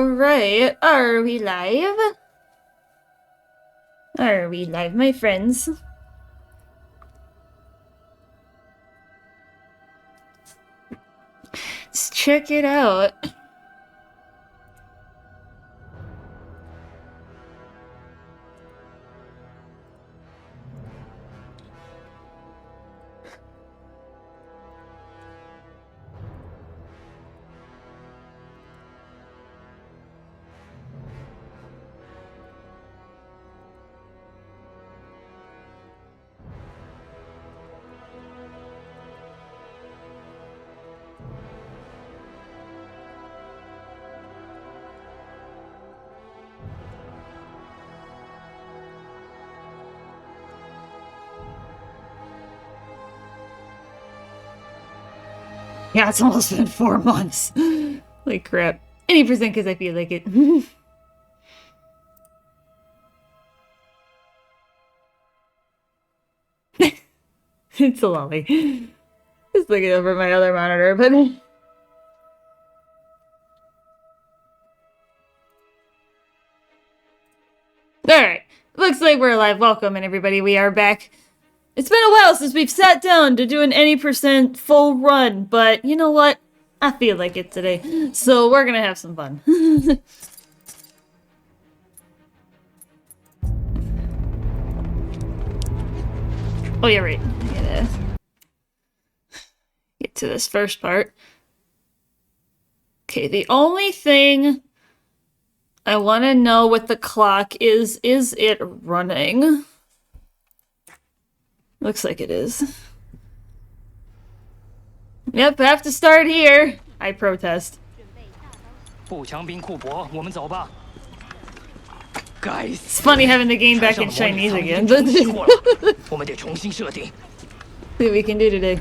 Alright, are we live? Are we live, my friends? Let's check it out. Yeah, it's almost been 4 months. Like crap. Any percent because I feel like it. It's a lolly. Just looking over my other monitor, but... Alright. Looks like we're live. Welcome, and everybody. We are back. It's been a while since we've sat down to do an any percent full run, but you know what? I feel like it today. So we're gonna have some fun. Oh yeah, right. I gotta get to this first part. Okay, the only thing I want to know with the clock is it running? Looks like it is. Yep, I have to start here. I protest. It's funny having the game back in Chinese again, but see what we can do today.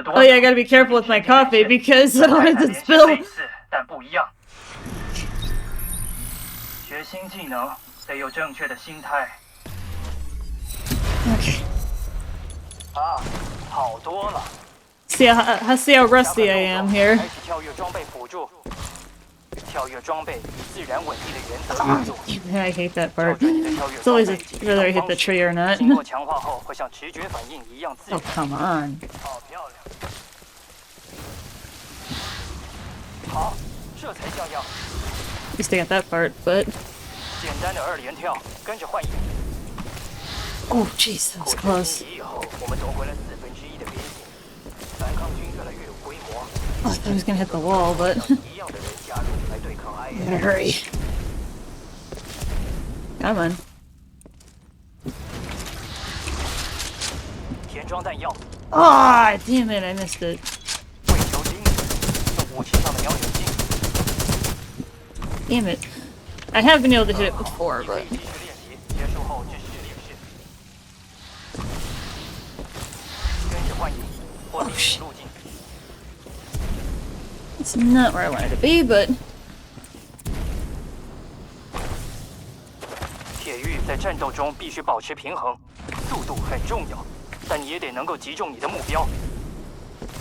Oh yeah, I gotta be careful with my coffee because I don't want it to spill. Okay. See how rusty I am here. I hate that part. It's always whether I hit the tree or not. Oh, come on. At least I got that part, but... Oh, jeez, that was close. Oh, I thought I was gonna hit the wall, but... Gotta hurry. Come on. Ah, oh, damn it, I missed it. Damn it. I have been able to hit it before, but... Oh, shit. It's not where I wanted to be, but... 铁玉在战斗中必须保持平衡，速度很重要，但你也得能够击中你的目标。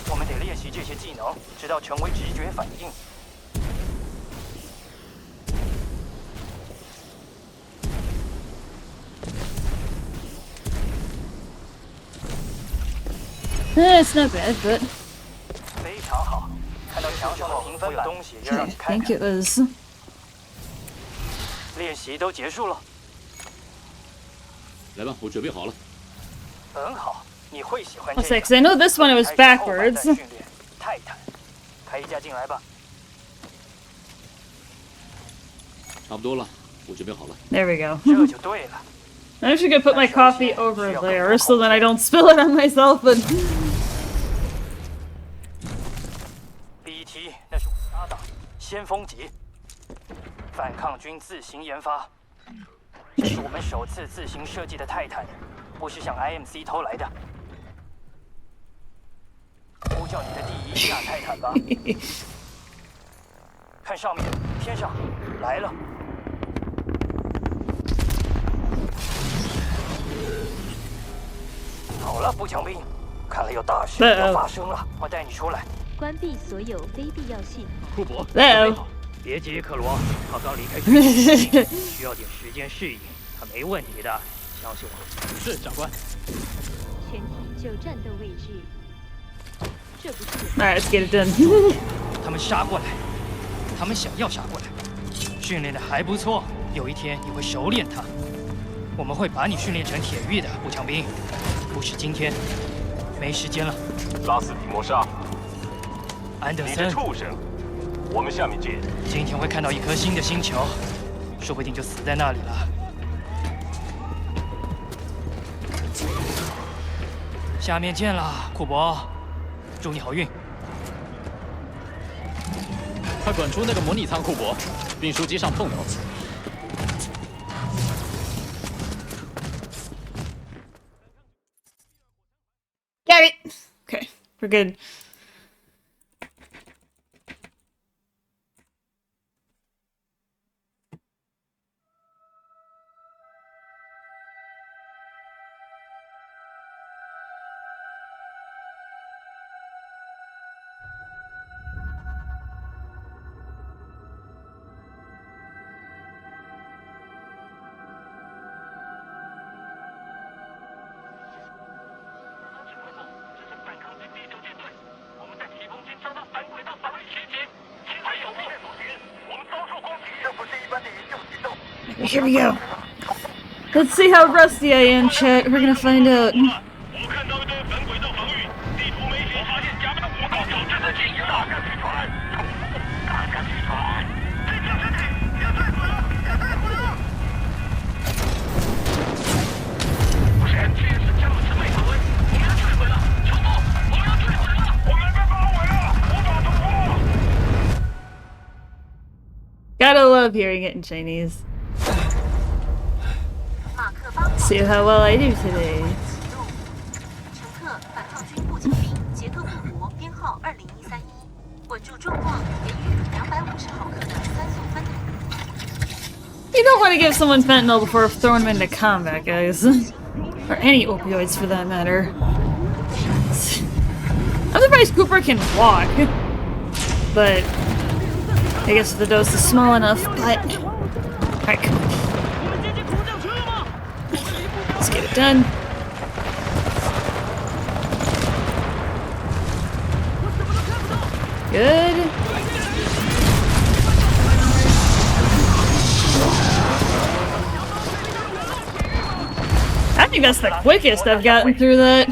我们得练习这些技能，直到成为直觉反应。 It's not bad, but... 非常好，看到墙上的评分板，东西要让你看 I think it was... 练习都结束了。来吧，我准备好了。很好，你会喜欢这 I'll 个。 say, 'cause I know this one it was backwards. 训练泰坦，开一架进来吧。差不多了，我准备好了。 There we go. 这就对了。 I'm actually gonna put my coffee over there so that I don't spill it on myself, but... 第一题，那是我搭档先锋级，反抗军自行研发，这是我们首次自行设计的泰坦，不是向 IMC 偷来的。呼叫你的第一架泰坦吧。看上面，天上来了。步枪兵，看来有大事要发生了。我带你出来。关闭所有非必要系统。库珀，准备好。别急，克罗，他刚离开军营，需要点时间适应。他没问题的，相信我。是，长官。全体就战斗位置。这不是。Alright, let's get it done. 他们杀过来，他们想要杀过来，训练的还不错。有一天你会熟练它。我们会把你训练成铁玉的步枪兵，不是今天，没时间了。拉斯蒂摩沙，安德你这森，畜生！我们下面见。今天会看到一颗新的星球，说不定就死在那里了。下面见了，库珀，祝你好运。快滚出那个模拟仓库珀，运输机上碰头。Got it. Okay, we're good. Here we go. Let's see how rusty I am, chat. We're gonna find out. Gotta love hearing it in Chinese. See how well I do today. 乘客反抗军步枪兵捷克库珀编号20131，稳住状况，给予250毫克的酸素分台。You don't want to give someone fentanyl before throwing them into combat, guys. Or any opioids for that matter. I'm surprised Cooper can walk. But I guess if the dose is small enough, but... Alright, come on. Let's get it done. Good. I think that's the quickest I've gotten through that.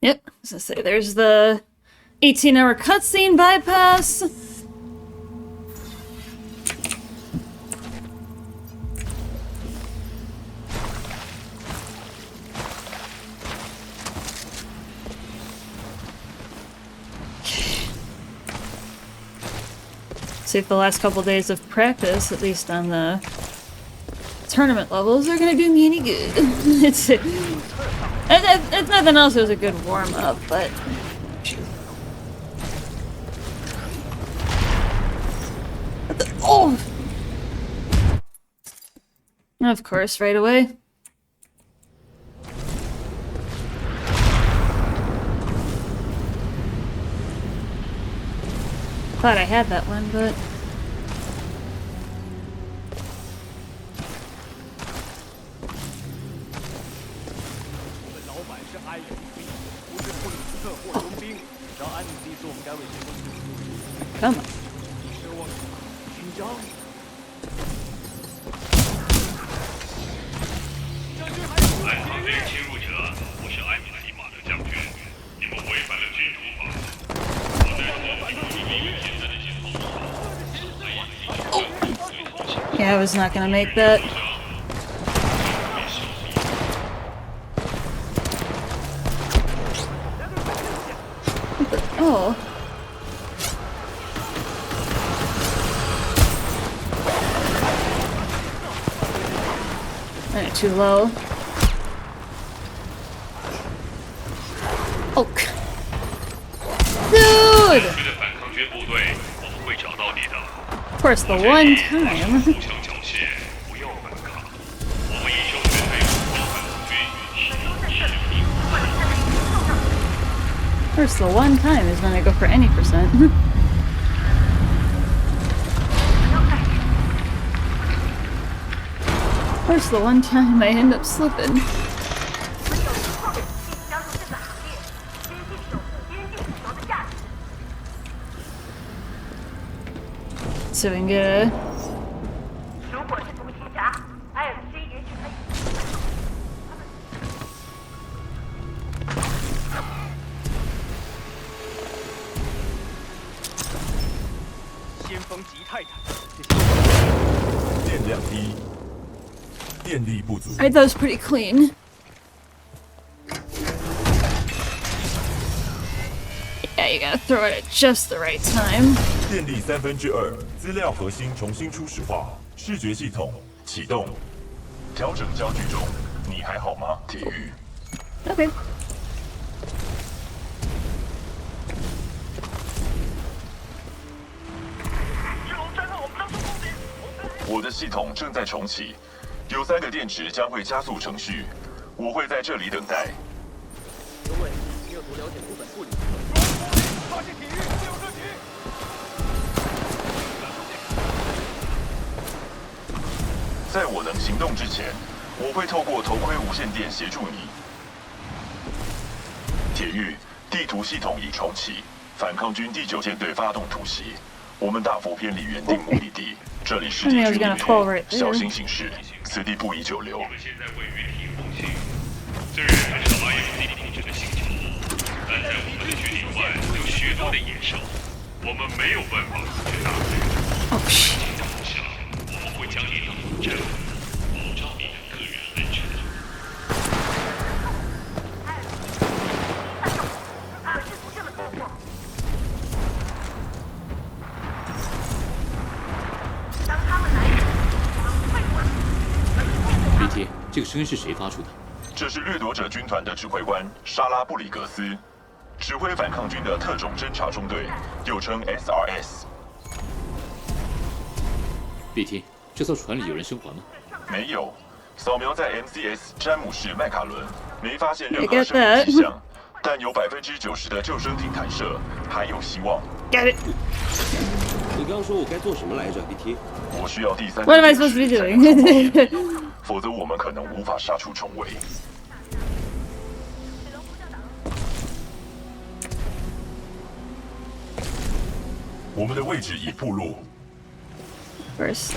Yep, as I say, there's the 18-hour cutscene bypass. See if the last couple days of practice, at least on the tournament levels, are gonna do me any good. It's nothing else. It was a good warm up, but oh, of course, right away. Thought I had that one, but come on. Yeah, I was not gonna make that. Oh. Alright, too low. Oh. Dude! Of course, the one time. First, the one time is when I go for any percent. First, the one time I end up slipping. So we can get a... 如果是独行侠，IMC 也许可以。先锋级泰坦，电量低，电力不足。 I thought it was pretty clean. Yeah, you gotta throw it at just the right time. 电力2/3，资料核心重新初始化，视觉系统启动，调整焦距中。你还好吗？体育。 Okay. 我的系统正在重启，有3个电池将会加速程序，我会在这里等待。各位，你有多了解部本处理？发现体育，自由射击。在我能行动之前，我会透过头盔无线电协助你。铁玉，地图系统已重启，反抗军第9舰队发动突袭，我们大幅偏离原定目的地。这里是敌军领土，小心行事，此地不宜久留。我们现在位于提风星，虽然它是 IMC 控制的星球，但在我们的距离外有许多的野兽，我们没有办法去打对。情况下，我们会将你挡在保障你的个人安全。可是出现了错误。当他们来时，我们不会管。 BT， 这个声音是谁发出的？这是掠夺者军团的指挥官莎拉布里格斯，指挥反抗军的特种侦察中队，又称 SRS。 BT， 这艘船里有人生还吗？没有，扫描在 MCS 詹姆士麦卡伦，没发现任何生命迹象，但有90%的救生艇弹射，还有希望。 Get it. 你刚刚说我该做什么来着 ，BT？ 我需要第3 What am I supposed to be doing? 否则我们可能无法杀出重围。我们的位置已暴露。 First.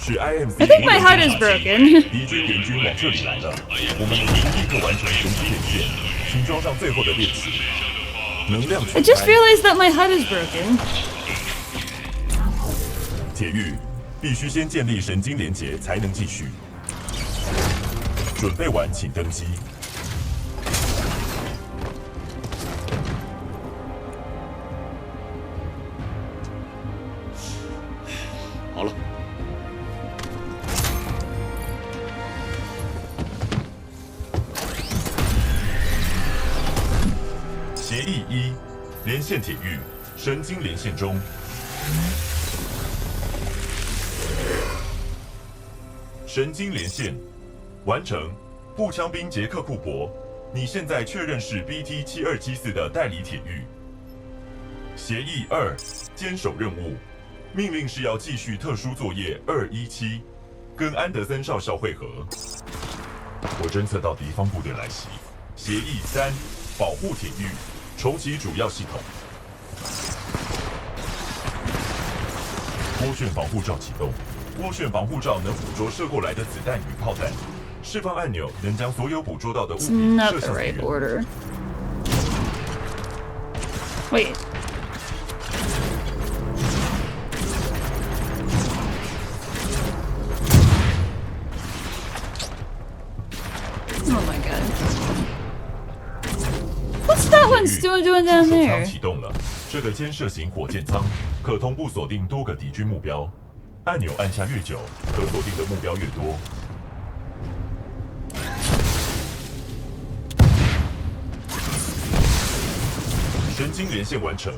是 IMC。 I think my HUD is broken. 敌军联军往这里来了，我们立刻完成神经连线，请装上最后的电池。能量 I just realized that my HUD is broken. 铁玉，必须先建立神经连结才能继续。准备完，请登机。好了，协议1，连线铁玉，神经连线中。神经连线完成。步枪兵杰克库珀，你现在确认是 BT7274的代理铁玉。协议2，坚守任务，命令是要继续特殊作业217，跟安德森少校会合。我侦测到敌方部队来袭。协议3，保护铁玉，重启主要系统。涡旋防护罩启动，涡旋防护罩能捕捉射过来的子弹与炮弹。释放按钮能将所有捕捉到的物 It's 品 not 射 the 向敌 right 人。 order. Wait. Oh my god. What's that one still doing down 手枪 there? 启动了，这个肩射型火箭舱可同步锁定多个敌军目标。按钮按下越久，可锁定的目标越多。神经连线完成，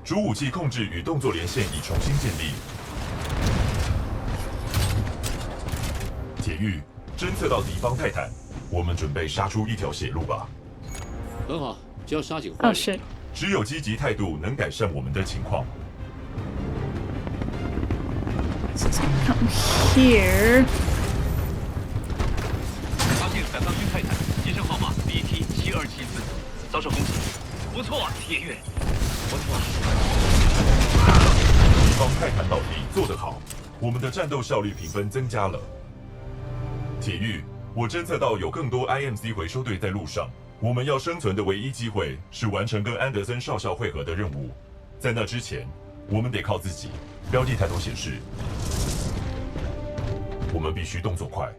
主武器控制与动作连线已重新建立。域侦测到敌方泰坦，我们准备杀出一条血路吧。很好，只要杀几个坏 Oh 人。 shit. 只有积极态度能改善我们的情况。 So it's gonna come here. 发现反抗军泰坦，机身号码 BT-7274，遭受攻击。不错啊，铁月，不错。敌方泰坦倒地做得好，我们的战斗效率评分增加了。铁玉，我侦测到有更多 IMC 回收队在路上。我们要生存的唯一机会是完成跟安德森少校会合的任务，在那之前，我们得靠自己。标记抬头显示，我们必须动作快。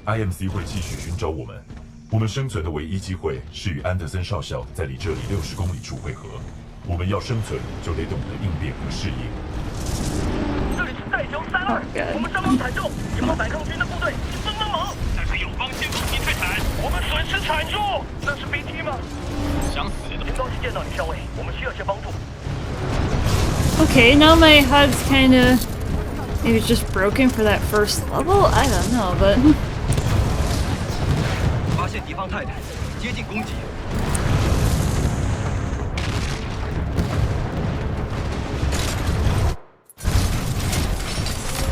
IMC 会继续寻找我们。我们生存的唯一机会是与安德森少校在离这里60公里处会合。我们要生存，就得懂得应变和适应。这里是带球32，我们伤亡惨重，敌方反抗军的部队，请帮忙！这是友方先锋级泰坦，我们损失惨重。那是 BT 吗？想死的。很高兴见到你，校尉，我们需要些帮助。 Okay, now my HUD's kinda maybe it's just broken for that first level? I don't know, but 发现敌方泰坦，接近攻击。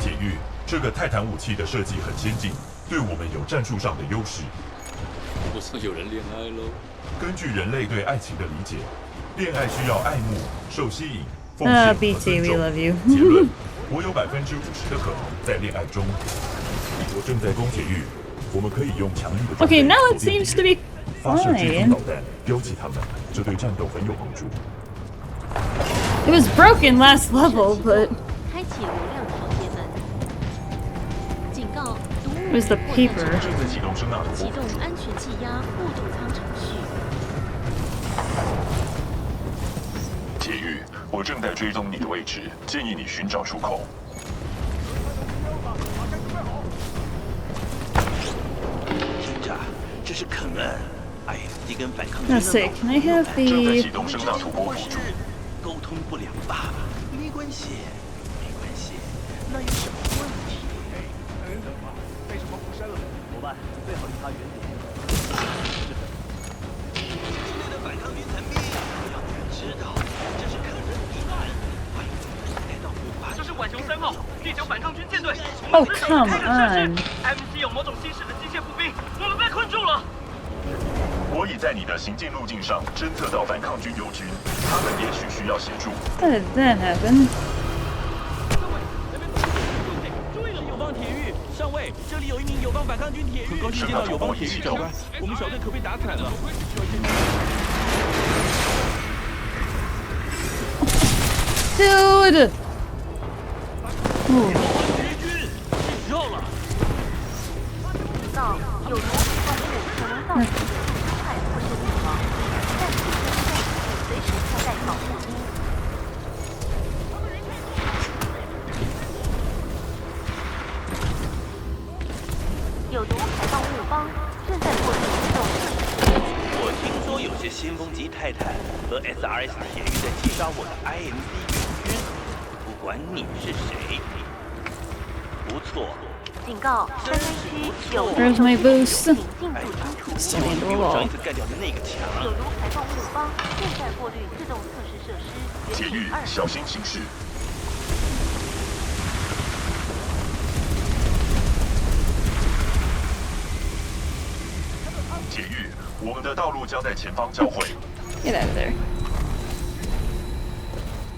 铁玉，这个泰坦武器的设计很先进，对我们有战术上的优势。我像有人恋爱喽。根据人类对爱情的理解，恋爱需要爱慕、受吸引、奉献和 BT, 尊 we 重。 love you. 结论：我有50%的可能在恋爱中。我正在攻铁玉，我们可以用强力的 Okay, now it seems to be 发射追踪 fine. 导弹，标记他们，这对战斗很有帮助。 It was broken last level, but 开启流量调节门。警告：毒物 where's the 或 paper? 正在启动声纳启动安全气压互动舱程序。铁玉，我正在追踪你的位置，建议你寻找出口。听着，这是肯恩。IMC 跟反抗军 Let's see, can I have 正在 the 启动声纳突破辅助。沟通不良罢了，没关系，没关系，那有什么问题？很冷吗？为什么不深了？伙伴，最好离他远点。境内的反抗军残兵，要你们知道，这是肯恩敌人。快，带到古巴。这是浣熊3号，地球反抗军舰队。 Oh, come on. MC 有某种新式的机械步兵，我们被困住了。 我已在你的行进路径上侦测到反抗军友军，他们也许需要协助。 How did that happen? 注意了，友方铁玉上尉，这里有一名友方反抗军铁玉。很高兴见到友方铁玉长官，我们小队可被打惨了。 Dude! Ooh. 肉了。到有毒动物可能造成伤害或是死亡，但是随时佩戴保护衣。有毒排放物方正在过滤自动测试。我听说有些先锋级泰坦和 SRS 铁玉在击杀我的 IMC 援军，不管你是谁。不错。 警告：深渊区有 Where's my boost? 请尽速清除。Still need a 比我上一 wall. 次干掉的那个强。有毒排放物方正在过滤自动测试设施。铁玉，小心行事。铁玉，我们的道路将在前方交汇。 Get out of there.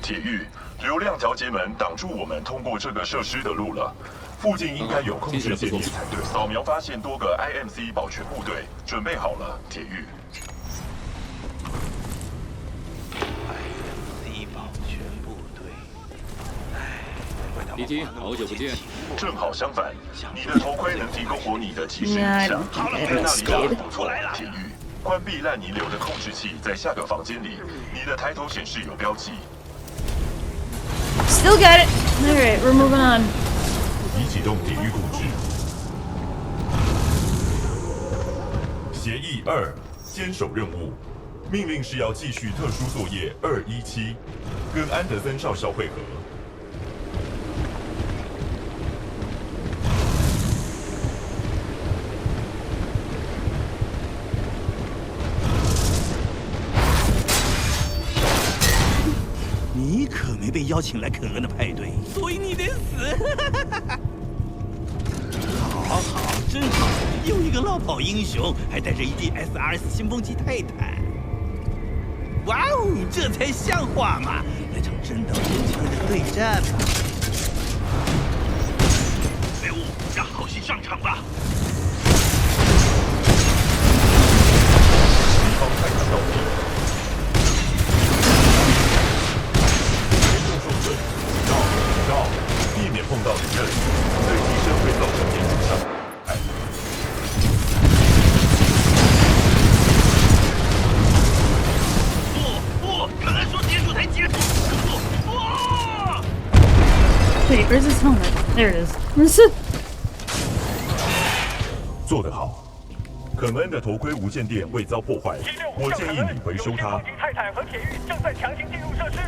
铁玉，流量调节门挡住我们通过这个设施的路了。附近应该有控制建议才对。扫描发现多个 IMC 保全部队，准备好了，铁玉。 IMC 保全部队。唉，难怪他们 BT，花那么好久不见。正好相反，你的头盔能提供我你的即时影 Yeah, I 像。 don't think 在 I 那 was 里打得 scared. 不错，铁玉。关闭烂泥流的控制器在下个房间里，你的抬头显示有标记。 Still got it. Alright, we're moving on. 已启动抵御控制。协议2，坚守任务。命令是要继续特殊作业217，跟安德森少校会合。你可没被邀请来肯恩的派对，所以你得死。好好，真好，有一个落跑英雄，还带着一地 SRS 先锋级泰坦。哇哦，这才像话嘛！来场真刀真枪的对战吧。废物，让好戏上场吧。敌方泰坦到地。 避免碰到敌人，对机身会造成严重伤害。不，刚才说接触才接触，不。Wait, where's his helmet? There it is. 做得好。肯恩的头盔无线电未遭破坏，我建议你回收它。泰坦和铁玉正在强行进入设施。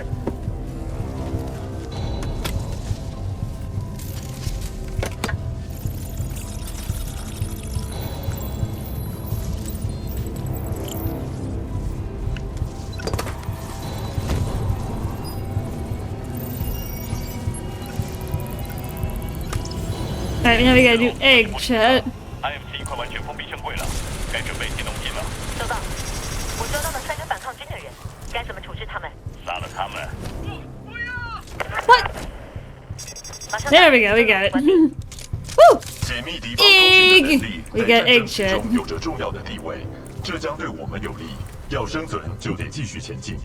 Alright, now we gotta do egg chat. IMC 快完全封闭正柜了，该准备进动机了。收到，我抓到了3个反抗军的人，该怎么处置他们？杀了他们。 What? There we go, we got it. Woo! 解密敌方通讯的能力 We 在 got 战 egg 争史 chat. 中有着重要的地位，这将对我们有利。要生存，就得继续前进。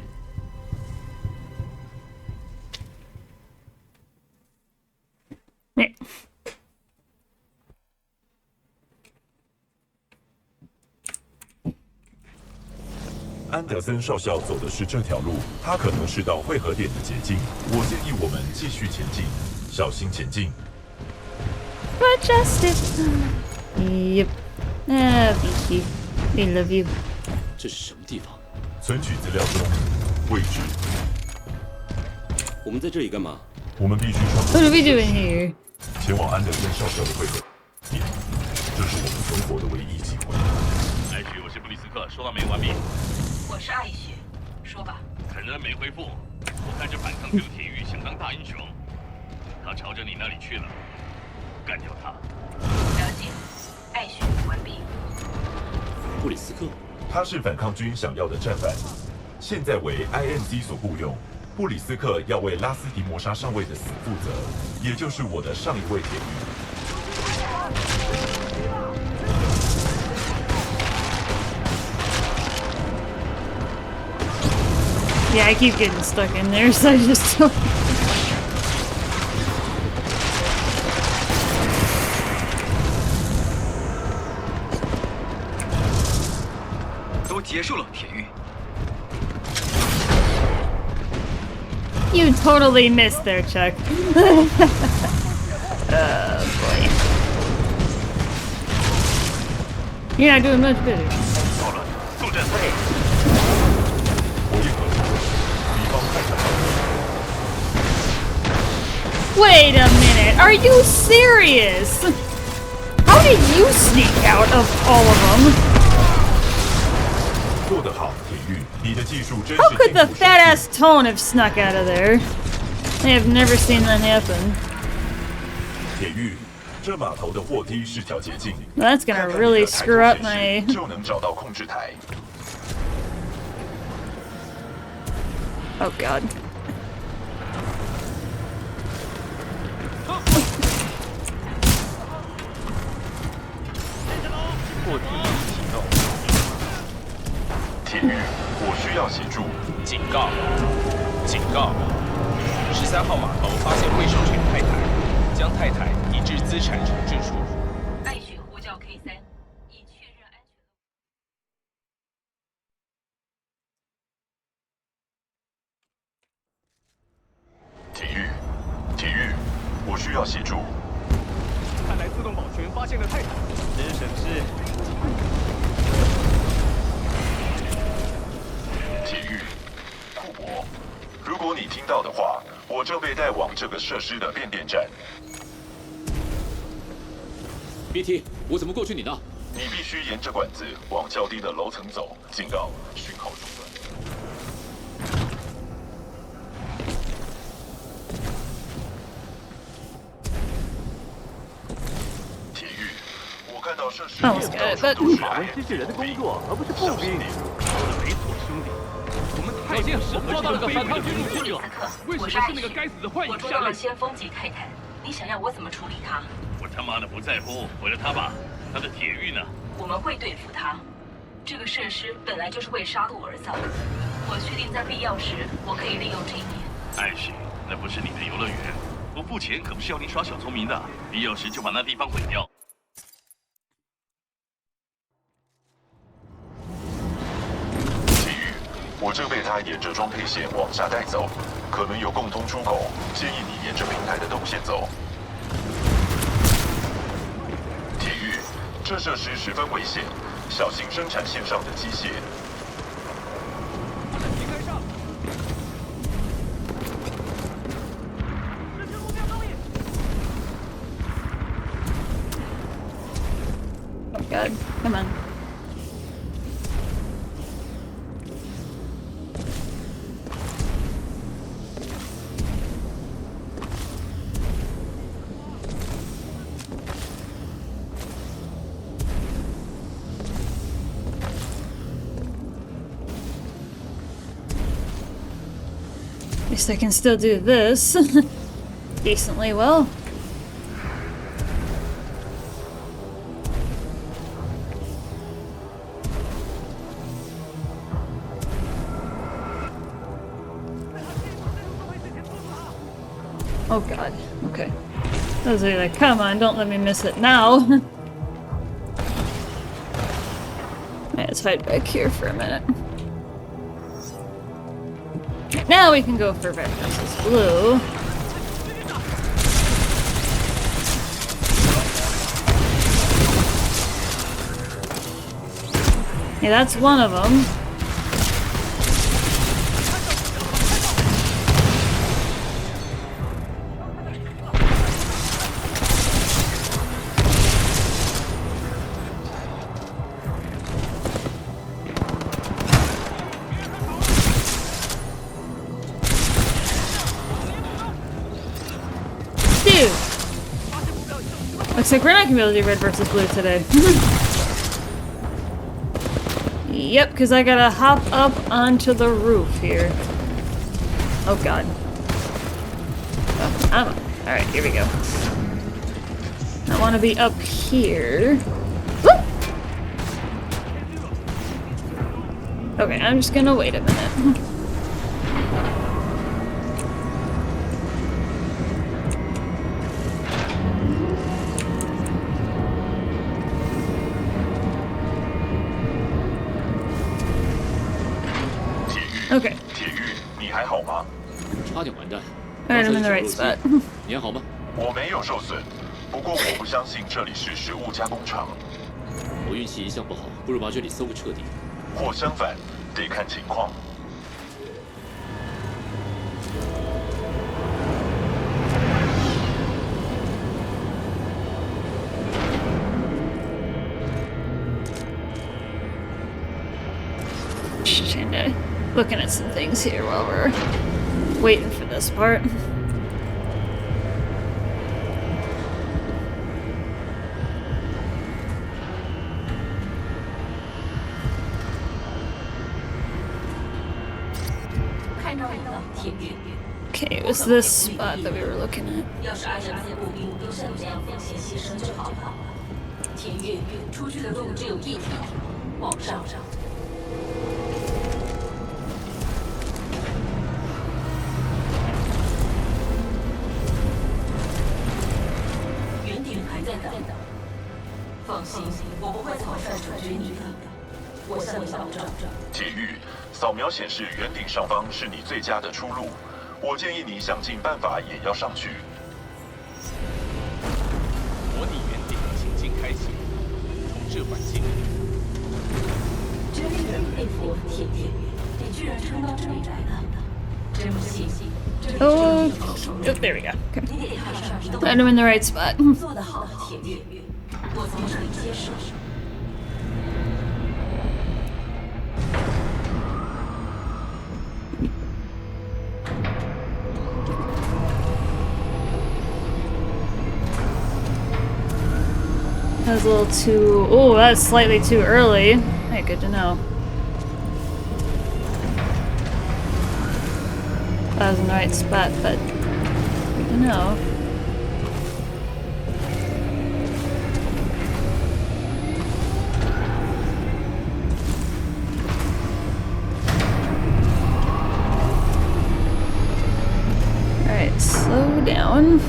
Yeah. 安德森少校走的是这条路，他可能是到汇合点的捷径。我建议我们继续前进，小心前进。 For justice. Yep. Ah, BT. We love you. 这是什么地方？存取资料中，位置。我们在这里干嘛？我们必须穿 What are we doing here? 前往安德森少校的会合点，这是我们存活的唯一机会。艾许，我是布里斯克，收到没完毕。我是艾雪，说吧。肯恩没回复，我看这反抗军的铁玉想当大英雄，他朝着你那里去了，干掉他。了解，艾雪完毕。布里斯克，他是反抗军想要的战犯，现在为 IMC 所雇佣。布里斯克要为拉斯迪摩沙上尉的死负责，也就是我的上一位铁玉。 Yeah, I keep getting stuck in there, so I just don't. 都结束了，铁玉。 You totally missed there, Chuck. Oh boy. You're not doing much better. 到了，速战速决。我一合敌方泰坦。 Wait a minute, are you serious? How did you sneak out of all of them? 做得好，铁玉，你的技术真是 How could the 进步神 fat 速 ass Tone have snuck out of there? I have never seen that happen. 铁玉，这码头的货梯是条捷径。 That's gonna really screw up my. 就能找到控制台。 Oh god. 货梯启动。铁玉，我需要协助。警告！警告！13号码头发现未授权泰坦，将泰坦移至资产重置处。艾雪呼叫 K3，已确认安全。铁玉，铁玉，我需要协助。看来自动保全发现了泰坦，真省事。铁玉，库珀，如果你听到的话，我正被带往这个设施的变电站。BT，我怎么过去你那？你必须沿着管子往较低的楼层走。警告，讯号中断。铁玉，我看到设施里到处都是我们机器人的工作，而不是步兵。说的没错，兄弟。我们太现实，抓到了个反抗军入侵者。为什么是那个该死的幻影下来？先锋级泰坦，你想要我怎么处理他？我他妈的不在乎，毁了他吧。他的铁玉呢？我们会对付他。这个设施本来就是为杀戮而造。我确定在必要时，我可以利用这一点。艾许，那不是你的游乐园。我付钱可不是要你耍小聪明的，必要时就把那地方毁掉。体育，我正被他沿着装配线往下带走，可能有共通出口，建议你沿着平台的动线走。体育，这设施十分危险，小心生产线上的机械。Oh God, come on. At least I can still do this decently well. Oh God, okay. Those are like, come on, don't let me miss it now. Let's hide back here for a minute. Now we can go for red versus blue. Yeah, that's one of them. Looks like we're not gonna be able to do red versus blue today. Yep, because I gotta hop up onto the roof here. Oh God. Oh, I'm up. Alright, here we go. I want to be up here. Woo! Okay, I'm just gonna wait a minute. Okay. 铁玉，你还好吗？差点完蛋。 Alright, I'm in the right spot. 你还好吗？我没有受损，不过我不相信这里是食物加工厂。我运气一向不好，不如把这里搜个彻底。或相反，得看情况。Kinda looking at some things here while we're waiting for this part. Okay, it was this spot that we were looking at. 要是按照那些步兵都像这样奉献牺牲就好了。田玉，出去的路只有一条，往上。圆顶还在等。放心，我不会草率转追你的。我向你保证。铁玉，扫描显示圆顶上方是你最佳的出路。我建议你想尽办法也要上去。模拟圆顶情境开启，统治环境。真人佩服铁玉，对 Oh, there we go. Okay. And I'm in the right spot. That was a little too... Oh, that's slightly too early. Hey, good to know. I was in the right spot, but good to know. Alright, slow down.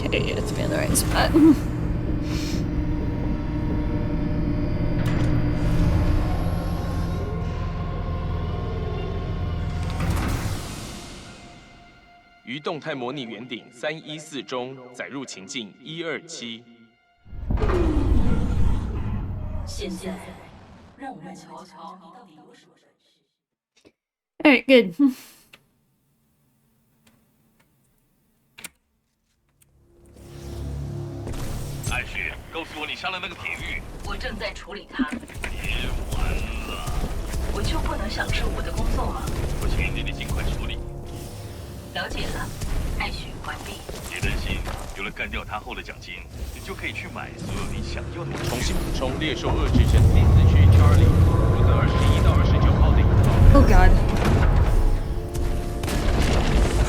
Okay, you have to be in the right spot. 于动态模拟圆顶314中载入情境127。现在，让我们瞧瞧你到底有什么本事。 Alright, good. 艾雪，告诉我你杀了那个铁玉。我正在处理它。别玩了。我就不能享受我的工作吗？不行，你得尽快处理。了解了，艾许完毕。别担心，有了干掉他后的奖金，你就可以去买所有你想要的。重新补充猎兽遏制阵第4区 Charlie， 负责21到29号领。Oh God.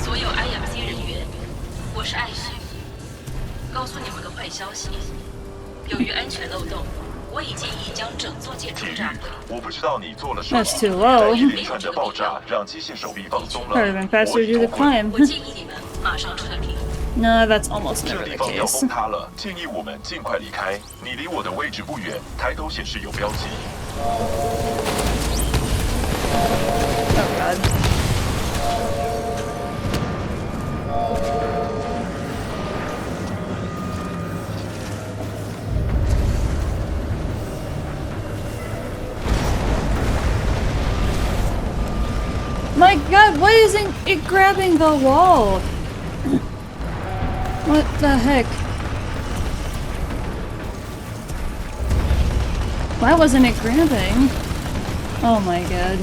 所有 IMC 人员，我是艾许。告诉你们个坏消息，由于安全漏洞，我已建议将整座建筑炸毁。我不知道你做了什么。 That's too low. 一连串的爆炸让机械手臂放松了。 Probably been faster to do the climb. 我建议你们马上撤离。 No, that's almost 这 never 地 the 方要 case. 崩塌了，建议我们尽快离开。你离我的位置不远，抬头显示有标记。Oh God. My God, why isn't it grabbing the wall? What the heck? Why wasn't it grabbing? Oh my God.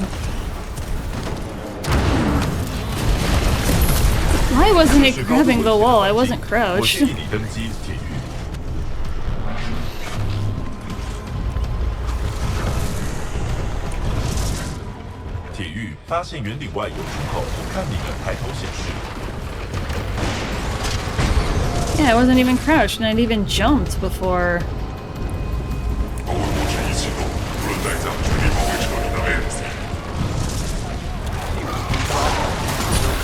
Why wasn't it grabbing the wall? I wasn't crouched. 铁玉发现圆顶外有出口，看你的抬头显示。 Yeah, I wasn't even crouched and I'd even jumped before.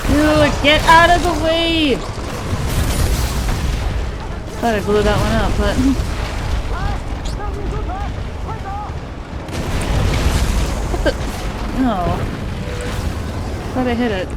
Dude, get out of the way! Thought I blew that one up, but... What the... No. Thought I hit it.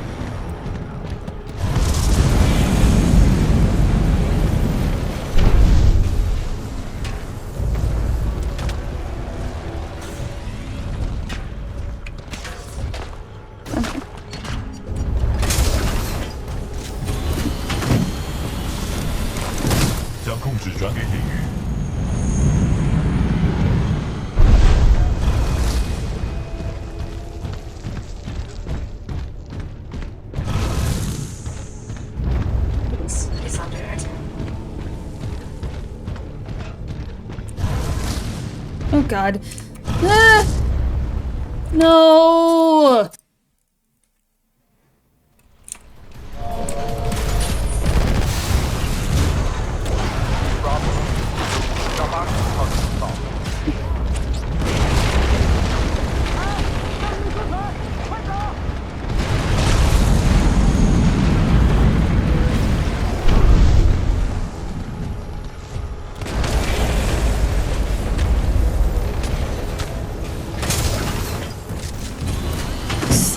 Oh God. Ah! No!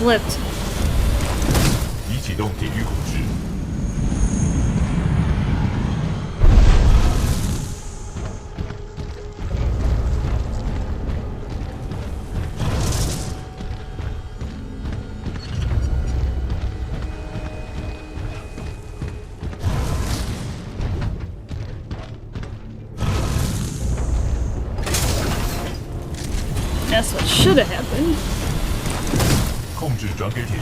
Slipped. 已启动铁玉控制。That's what should have happened. 控制转给铁玉。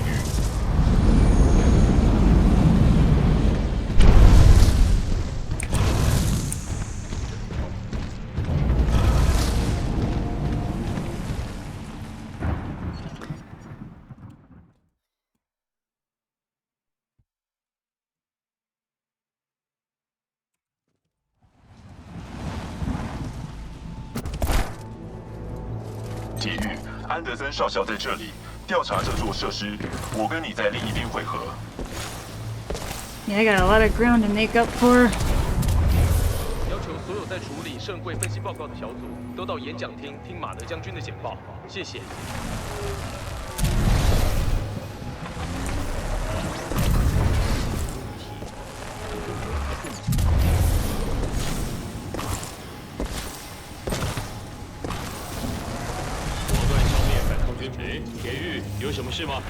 铁玉，安德森少校在这里调查这座设施，我跟你在另一边会合。Yeah, I got a lot of ground to make up for. 要求所有在处理圣柜分析报告的小组都到演讲厅听马德将军的简报，谢谢。果断消灭反抗军贼。铁玉，有什么事吗？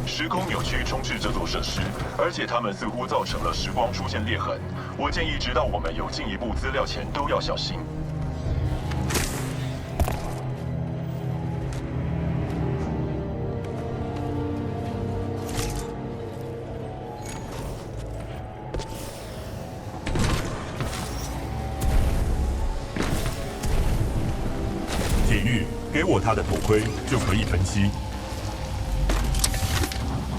时空扭曲充斥这座设施，而且它们似乎造成了时光出现裂痕。我建议，直到我们有进一步资料前，都要小心。铁玉，给我他的头盔，就可以喷漆。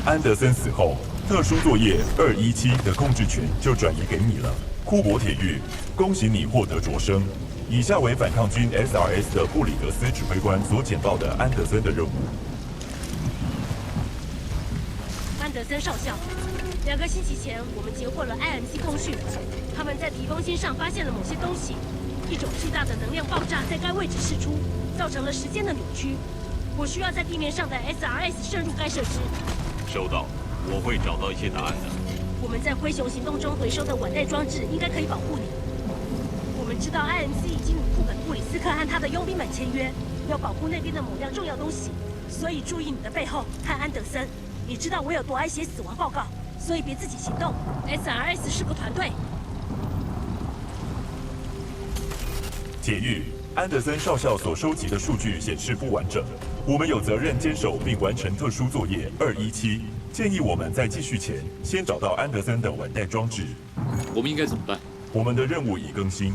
安德森死后，特殊作业217的控制权就转移给你了。库珀铁玉，恭喜你获得擢升。以下为反抗军 SRS 的布里德斯指挥官所简报的安德森的任务。安德森少校，2个星期前我们截获了 IMC 通讯，他们在提供芯上发现了某些东西，一种巨大的能量爆炸在该位置释出，造成了时间的扭曲。我需要在地面上的 SRS 渗入该设施。收到，我会找到一些答案的。我们在灰熊行动中回收的腕带装置应该可以保护你。我们知道 IMC 已经与库本布里斯克和他的佣兵们签约，要保护那边的某样重要东西，所以注意你的背后和安德森。你知道我有多爱写死亡报告，所以别自己行动。SRS 是个团队。铁玉，安德森少校所收集的数据显示不完整，我们有责任坚守并完成特殊作业217。建议我们在继续前，先找到安德森的腕带装置。我们应该怎么办？我们的任务已更新。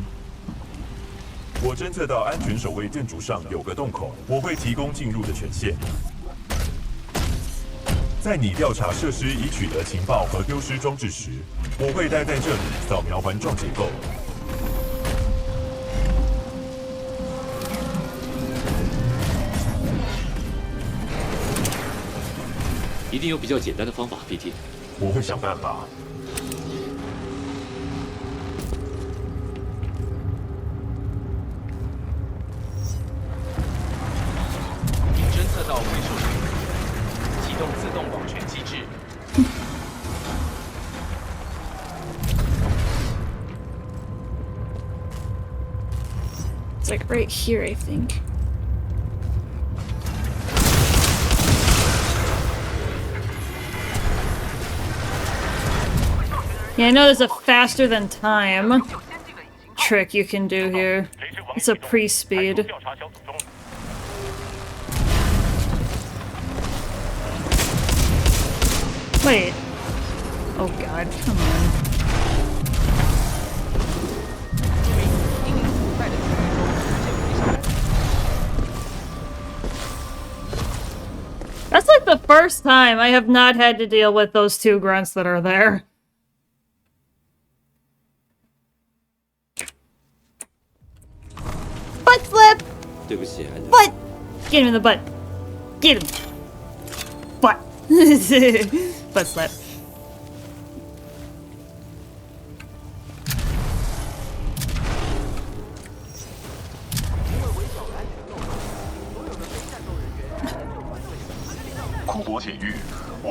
我侦测到安全守卫建筑上有个洞口，我会提供进入的权限。在你调查设施已取得情报和丢失装置时，我会待在这里扫描环状结构。一定有比较简单的方法 ，PT。我会想办法。已侦测到回收水源，启动自动网权机制。It's like right here, I think. Yeah, I know there's a faster than time trick you can do here. It's a pre-speed. Wait. Oh god, come on. That's like the first time I have not had to deal with those two grunts that are there. Butt slip! 对不起，安德。 Butt! Get him in the butt. Get him. Butt. Butt slap.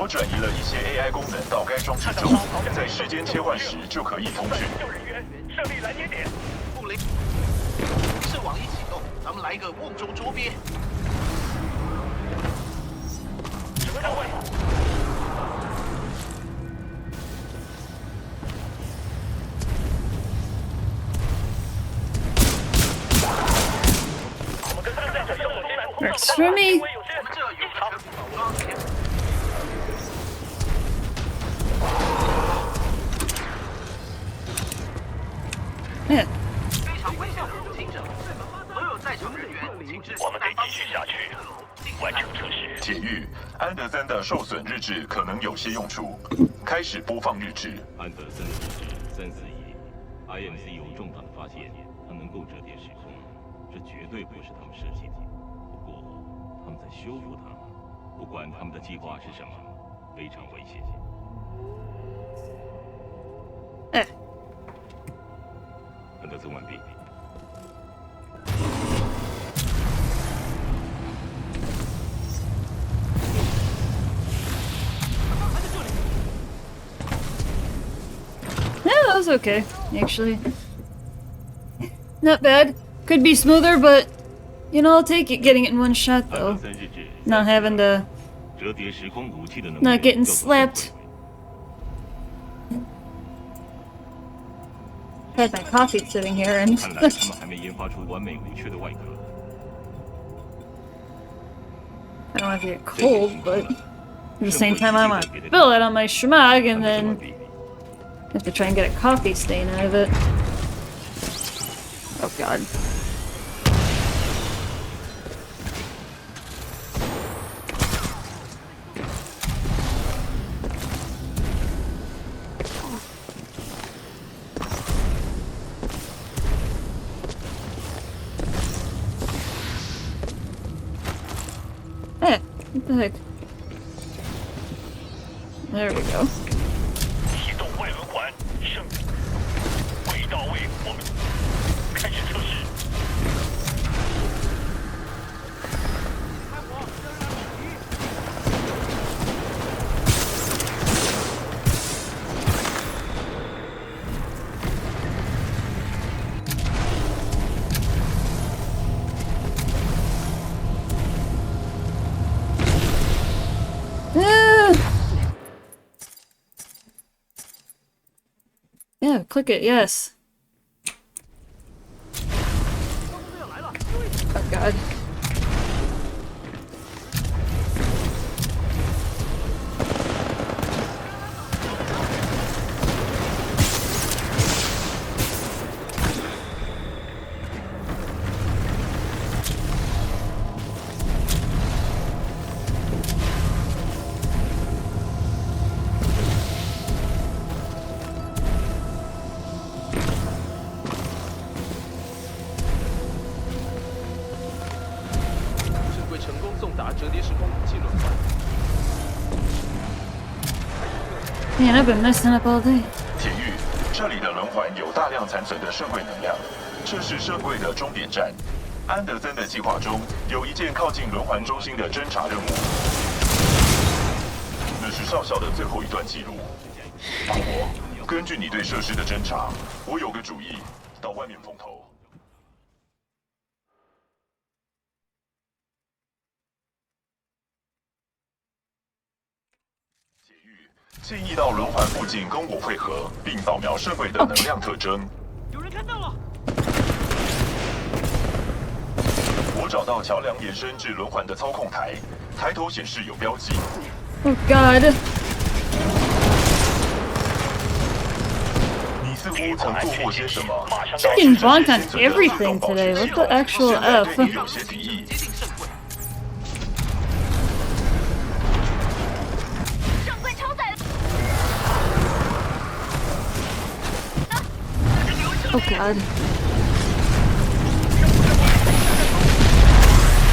我转移了一些 AI 功能到该装置中，在时间切换时就可以通讯。救人员，设立拦截点。布雷，是网一启动，咱们来一个瓮中捉鳖。什么到位？我们跟上战者生活接触。 Works for me. 我们这有个全部保装。Man. 非常危险的入侵者，所有在场人员请至我们得继续下去，完成测试。铁玉，安德森的受损日志可能有些用处。开始播放日志。安德森的日志341 ，IMC 有重大的发现，它能够折叠时空，这绝对不是他们设计的。不过他们在修复它，不管他们的计划是什么，非常危险。安德森完毕。 Yeah, that was okay, actually. Not bad. Could be smoother, but you know, I'll take it getting it in one shot though. Not having to. Not getting slapped. I had my coffee sitting here and. I don't want to get cold, but at the same time, I want to spill it on my schmag and then. Have to try and get a coffee stain out of it. Oh god. Eh, what the heck? There we go. 启动外轮环，升轨到位，我们开始测试。Yeah, click it, yes. Oh god. Man, I've been messing up all day. 铁玉，这里的轮环有大量残存的社会能量，这是社会的终点站。安德森的计划中有一件靠近轮环中心的侦察任务，那是少校的最后一段记录。不过，根据你对设施的侦查，我有个主意，到外面碰头。铁玉，建议到轮环附近跟我会合，并扫描社会的能量特征。有人看到了。 我找到桥梁延伸至轮环的操控台，抬头显示有标记。Oh god. 你似乎曾做过些什么？ Getting bonked on everything today. What the actual F? 对你有些敌意。 Oh god.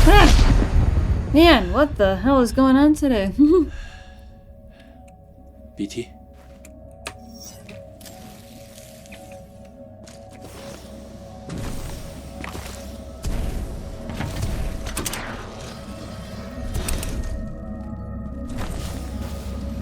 Ah! Man, what the hell is going on today? BT， What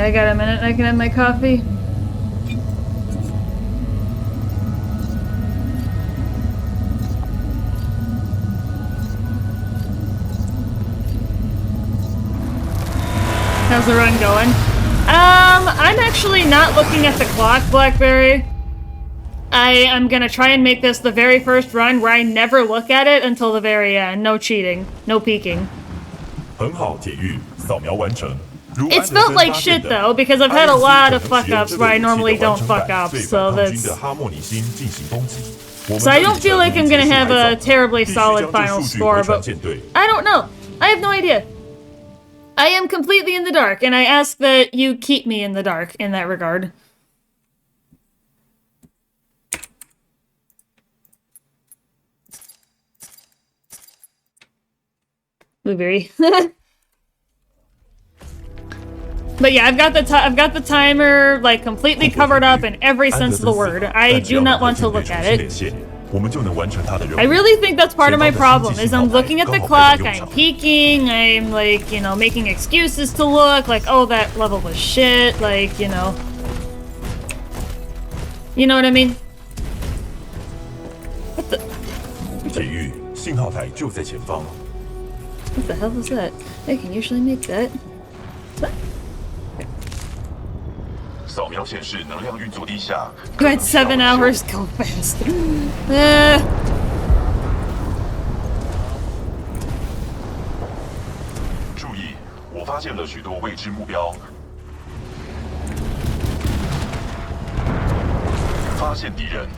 Alright, I got a minute and I can have my coffee. How's the run going? I'm actually not looking at the clock, Blackberry. I'm gonna try and make this the very first run where I never look at it until the very end. No cheating. No peeking. 很好，铁玉，扫描完成。 It's felt like shit though, because I've had a lot of fuck ups where I normally don't fuck up, so that's... So I don't feel like I'm gonna have a terribly solid final score, but I don't know. I have no idea. I am completely in the dark, and I ask that you keep me in the dark in that regard. Blueberry. But yeah, I've got the timer like completely covered up in every sense of the word. I do not want to look at it. I really think that's part of my problem, is I'm looking at the clock, I'm peeking, I'm like, you know, making excuses to look, like, oh, that level was shit, like, you know. You know what I mean? What the? What the hell was that? I can usually make that. What? You had 7 hours, go fast. 注意，我发现了许多未知目标。发现敌人，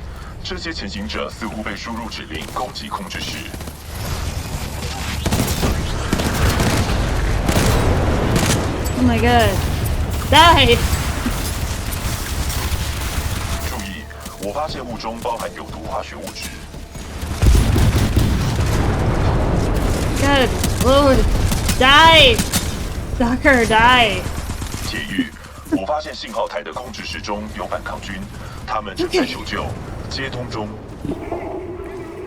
这些前行者似乎被输入指令攻击控制室。 Oh my god. Die! 注意，我发现物中包含有毒化学物质。 God, Lord. Die! Stalker, die! 铁玉，我发现信号台的控制室中有反抗军，他们正在求救，接通中。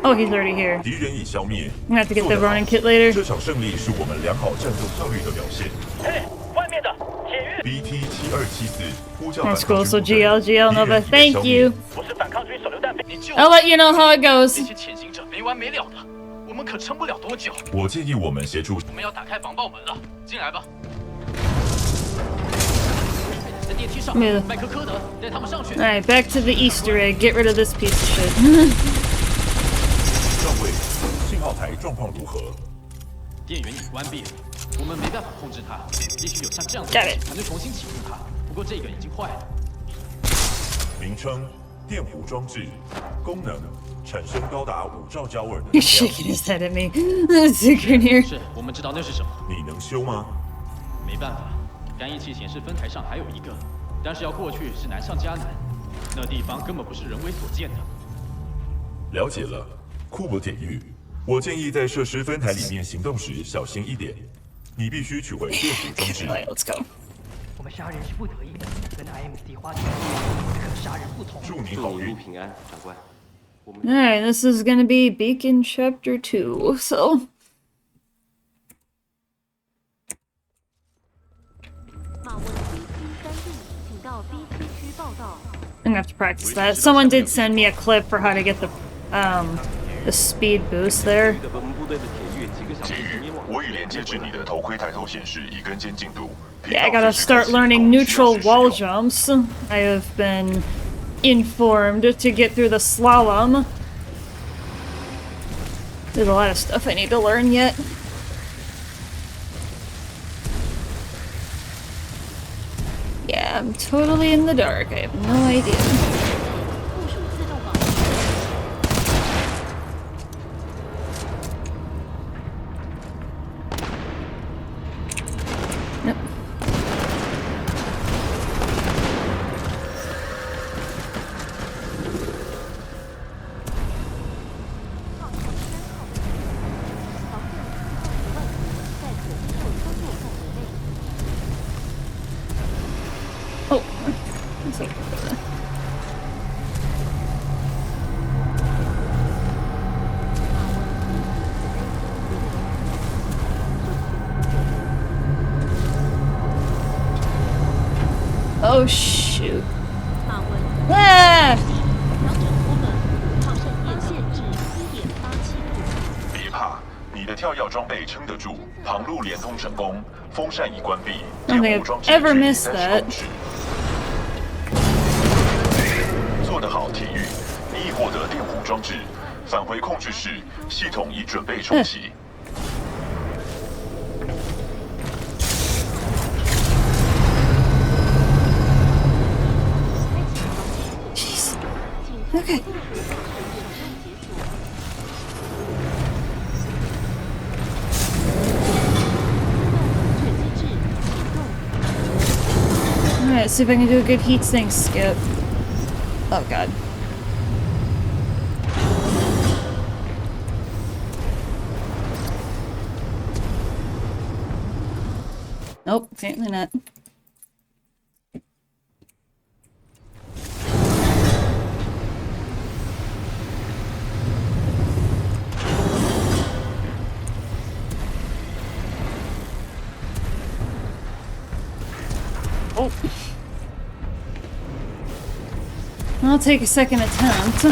Oh, he's already here. 敌人已消灭。 I'm gonna have to get the Ronin kit later. 这场胜利是我们良好战斗效率的表现。 That's cool, so GL, Nova, thank you. I'll let you know how it goes. 我们可撑不了多久。我建议我们协助。我们要打开防爆门了，进来吧。在电梯上，麦克科德带他们上去。Alright, back to the Easter egg. Get rid of this piece of shit. 上尉，信号台状况如何？电源已关闭了，我们没办法控制它，必须有像这样的东西才能重新启动它。不过这个已经坏了。名称：电弧装置，功能：产生高达5兆焦耳的。He's shaking his head at me. Secret here. 是我们知道那是什么。你能修吗？没办法，感应器显示分台上还有一个，但是要过去是难上加难，那地方根本不是人为所建的。了解了，库珀铁玉。我建议在设施分台里面行动时小心一点。你必须取回电弧装置。Let's go. 我们杀人是不得已的，跟 IMC 花钱可杀人不同。祝您好运，平安，长官。Alright, this is gonna be Beacon Chapter 2, so... I'm gonna have to practice that. Someone did send me a clip for how to get the speed boost there. 我已连接至你的头盔抬头显示已跟进进度。 Yeah, I gotta start learning neutral wall jumps. I have been informed to get through the slalom. There's a lot of stuff I need to learn yet. Yeah, I'm totally in the dark. I have no idea. Oh shoot. Ah! 调整拖轮，靠射电限制1.87度。别怕，你的跳跃装备撑得住，航路连通成功，风扇已关闭， I don't think I've ever missed that. 做得好，体育，你已获得电弧装置，返回控制室，系统已准备重启。Okay. Alright, see if I can do a good heat sink skip. Oh god. Nope, apparently not. Oh. I'll take a second attempt.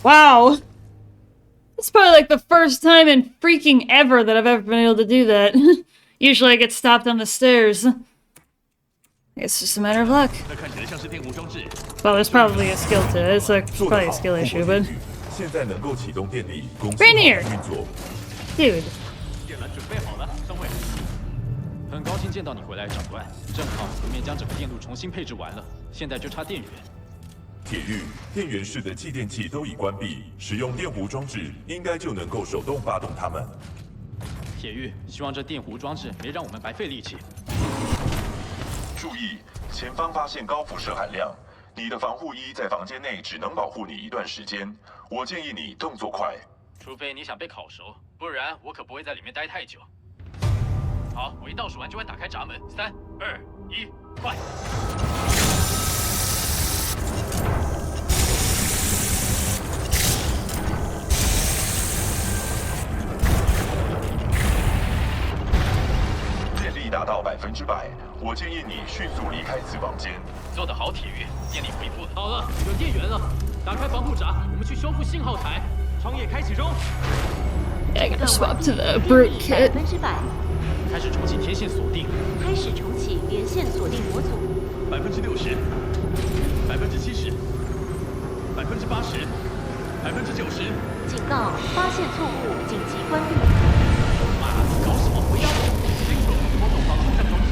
Wow. That's probably like the first time in freaking ever that I've ever been able to do that. Usually I get stopped on the stairs. I guess it's just a matter of luck. Well, there's probably a skill to it. It's like probably a skill issue, but... Rainier! Dude. 很高兴见到你回来，长官。正好前面将整个电路重新配置完了，现在就差电源。铁玉，电源室的继电器都已关闭，使用电弧装置应该就能够手动发动它们。铁玉，希望这电弧装置没让我们白费力气。注意，前方发现高辐射含量，你的防护衣在房间内只能保护你一段时间。我建议你动作快，除非你想被烤熟，不然我可不会在里面待太久。好，我一倒数完就会打开闸门。3、2、1，快！电力达到100%，我建议你迅速离开此房间。做得好，铁玉，电力恢复了。好了，有电源了，打开防护闸，我们去修复信号台。长野开启中。Yeah, I gotta swap to the brute kit. 100%。开始重启天线锁定。开始重启连线锁定模组。60%、70%、80%、90%。警告！发现错误，紧急关闭。妈，搞什么？回家！清楚，我懂防空战装置。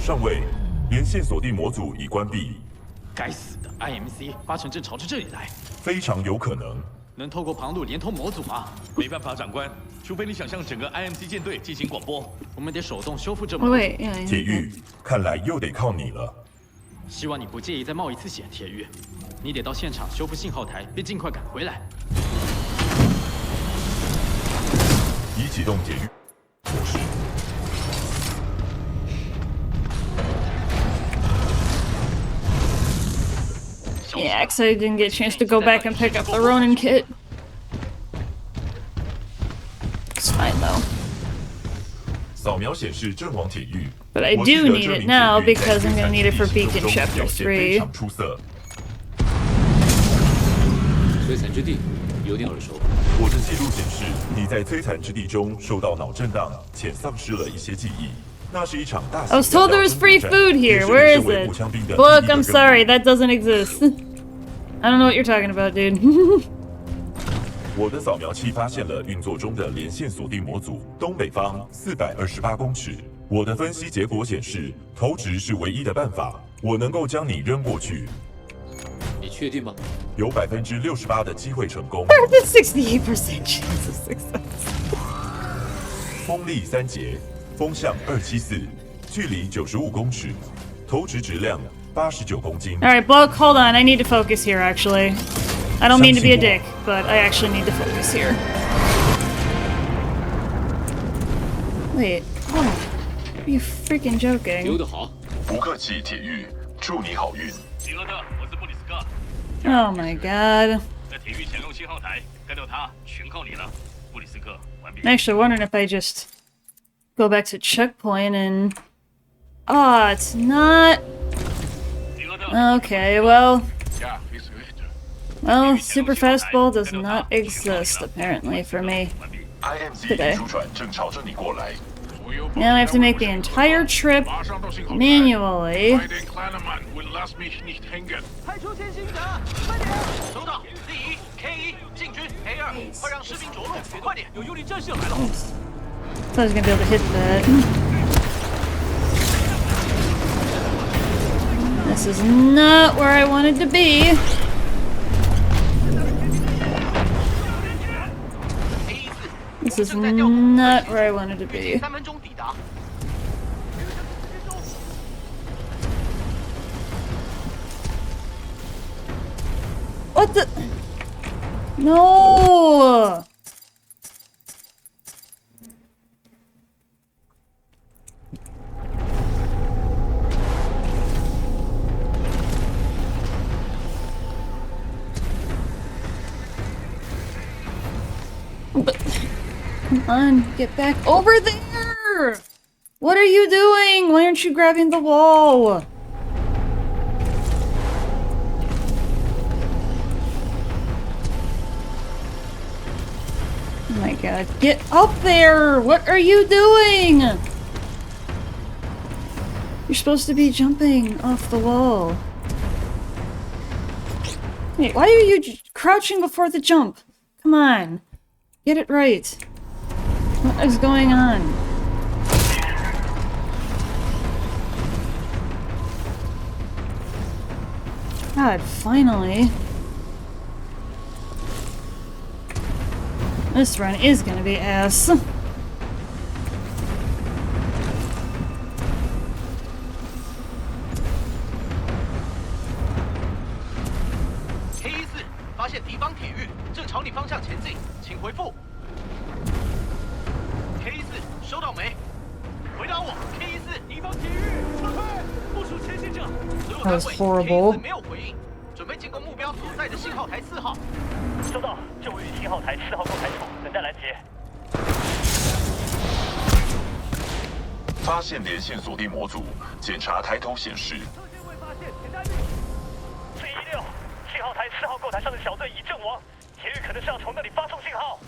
上尉，连线锁定模组已关闭。该死的 IMC 八成正朝着这里来。非常有可能。能透过旁路连通模组吗？没办法，长官，除非你想向整个 IMC 舰队进行广播。我们得手动修复这模组。铁玉，看来又得靠你了。希望你不介意再冒一次险，铁玉。你得到现场修复信号台，并尽快赶回来。已启动铁玉模式。Yeah, because I didn't get a chance to go back and pick up the Ronin kit. It's fine though. 扫描显示阵亡铁玉。 But I do need it now because I'm gonna need it for Beacon Chapter 3. 摧残之地有点耳熟。我的记录显示，你在摧残之地中受到脑震荡，且丧失了一些记忆。那是一场大型 I was told there was free food here. Where is it? Look, I'm sorry, that doesn't exist. I don't know what you're talking about, dude. 我的扫描器发现了运作中的连线锁定模组，东北方428公尺。我的分析结果显示，投掷是唯一的办法。我能够将你扔过去。你确定吗？有68%的机会成功。68% chance of success. 风力3节，风向274，距离95公尺，投掷质量89公斤。 All right, Bloke, hold on. I need to focus here. Actually, I don't mean to be a dick, but I actually need to focus here. Wait, oh, are you freaking joking? 丢得好，不客气，铁玉，祝你好运。吉格特，我是布里斯克， Oh my god. 在铁域显露信号台，干掉他全靠你了。布里斯克，完毕。 I'm actually wondering if I just go back to checkpoint and... Oh, it's not... Okay, well... Well, super fastball does not exist, apparently, for me today. Now I have to make the entire trip manually. 派出前行者，慢点！收到。D1 K1 进军 A2，快让士兵着陆，快点！有幽灵战士来了。 Thought I was gonna be able to hit that. This is not where I wanted to be. This is not where I wanted to be. 3分钟抵达。 What the? No! But, come on, get back over there! What are you doing? Why aren't you grabbing the wall? Oh my god, get up there! What are you doing? You're supposed to be jumping off the wall. Wait, why are you crouching before the jump? Come on. Get it right. What is going on? God, finally. This run is gonna be ass. K14 发现敌方铁域，正朝你方向前进，请回复。K14 收到没？回答我。K14，敌方铁域撤退，部署前行者。所有单位 K14 没有回应，准备进攻目标所在的信号台4号。收到，就位于信号台4号购台处，等待拦截。发现连线锁定模组，检查抬头显示。 416，信号台4号购台上的小队已阵亡，铁域可能是要从那里发送信号。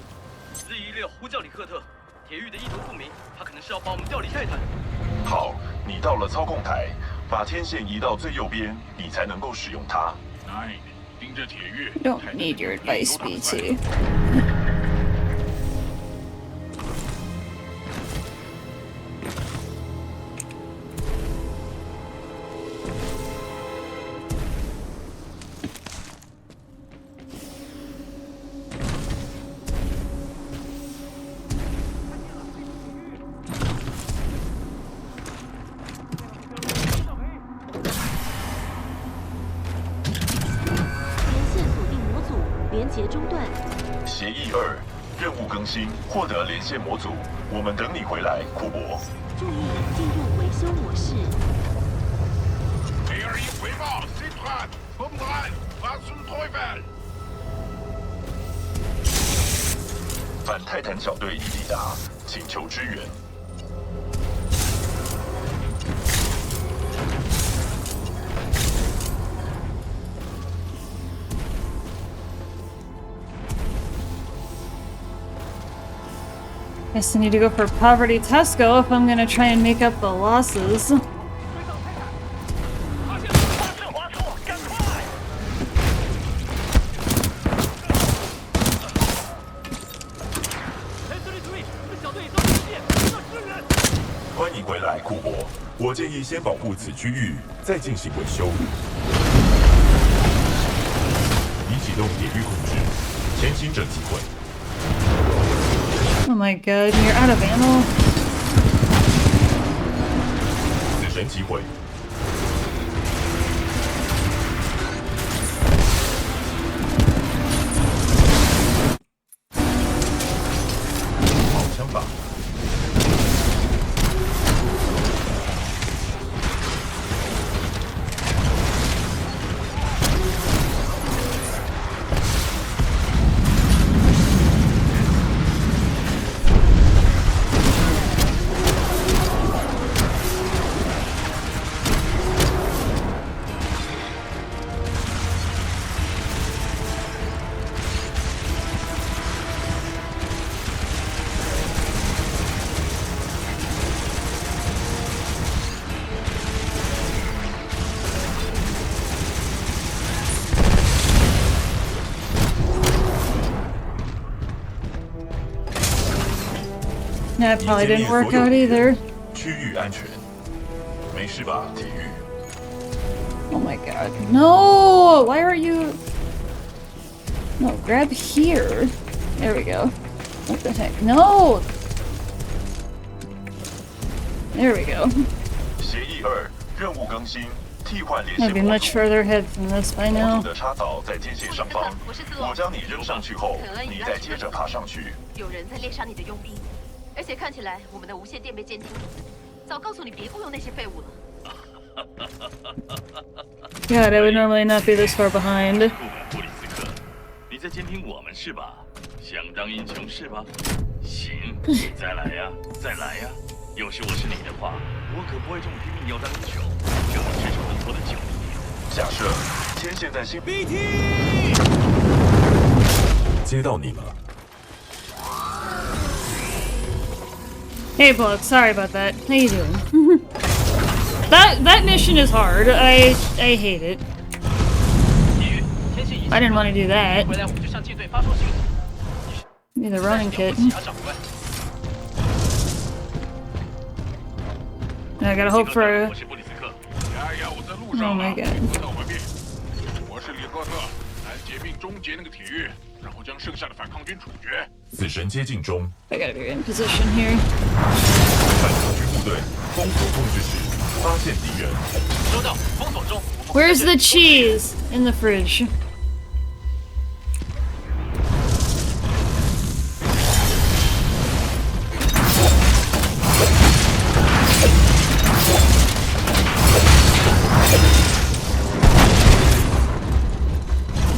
416呼叫里克特，铁域的意图不明，他可能是要把我们调离泰坦。好，你到了操控台，把天线移到最右边，你才能够使用它。盯着铁域。 Don't need your advice, BT.协议2，任务更新，获得连线模组，我们等你回来，库珀。注意，进入维修模式。P21回报 ，Citran，崩盘 ，Was zum Teufel？ 反泰坦小队已抵达，请求支援。 Guess I need to go for Poverty Tesco if I'm gonna try and make up the losses.欢迎回来，库珀。我建议先保护此区域，再进行维修。已启动铁域控制，前行者机会。 Oh my god, you're out of ammo. 神击毁。好枪法。That probably didn't work out either. 区域安全，没事吧，体育？ Oh my god. No! Why are you... No, grab here. There we go. What the heck? No! There we go. 协议2，任务更新，替换连 I'd 线 be 模 much 组。 further ahead from this by 模 now. 组的插槽在天线上方，我将你扔上去后，你再接着爬上去。有人在猎杀你的佣兵，而且看起来我们的无线电被监听。早告诉你别雇佣那些废物了。 God, I would normally not be this far behind. 布里斯克，你在监听我们是吧？想当英雄是吧？行，再来呀，再来呀！要是我是你的话，我可不会这么拼命要当英雄，这么赤手空拳的救你。假设天线在新 BT 接到你了。 Hey, Blood, sorry about that. How you doing? That mission is hard. I hate it. I didn't want to do that. 回来我们就向舰队发送信号。 Give me the running kit. 长官， I gotta hope for a... 我是布里斯克，丫丫，我在路 Oh 上 my 了， god. 到外面。我是里戈特，来结并终结那个铁狱，然后将剩下的反抗军处决。死神接近中， I gotta be in position here. 反抗军部队封锁控制室，发现敌人。收到，封锁中。 Where's the cheese? In the fridge.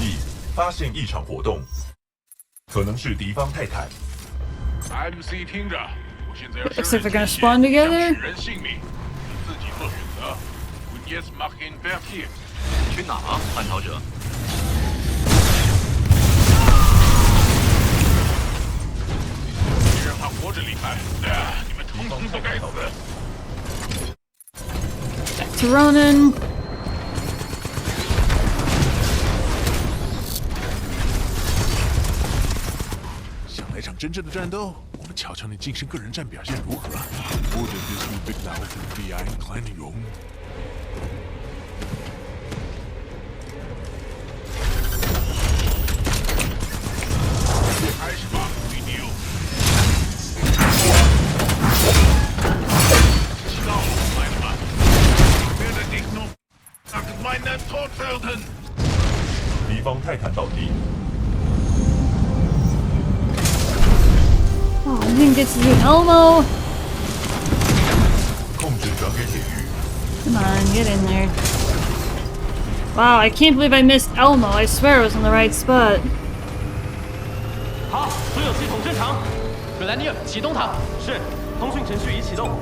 E 发现异常活动，可能是敌方泰坦。 MC 听着，我现在要 Looks like they're gonna spawn together. 人性命，你自己做选择。Yes, Markin b e r t i 去哪啊，叛逃者？别让他活着离开，你们统统都该死！ To Ronan. 想来场真正的战斗，我们瞧瞧你近身个人战表现如何。Wouldn't this be big now with the eye inclining room？ 开始吧，维迪欧。知道，来吧。Benedict no，那个 meine Todfelden。敌方泰坦倒地。 Oh, I didn't get to do Elmo. 控制转给铁狱。 Come on, get in there. Wow, I can't believe I missed Elmo. I swear I was in the right spot. 好，所有系统正常。格兰尼尔，启动它。是，通讯程序已启动。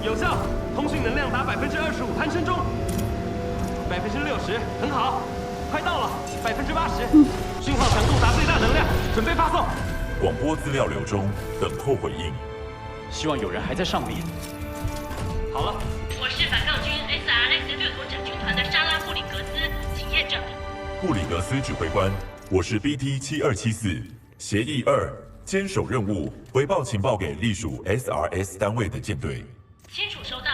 有效，通讯能量达25%，攀升中。60%，很好，快到了，80%。讯号强度达最大能量，准备发送。 广播资料流中，等候回应。希望有人还在上面。好了，我是反抗军 SRS 掠夺者军团的莎拉·布里格斯，请验证。布里格斯指挥官，我是 BT7274，协议2，坚守任务，回报情报给隶属 SRS 单位的舰队。清楚收到，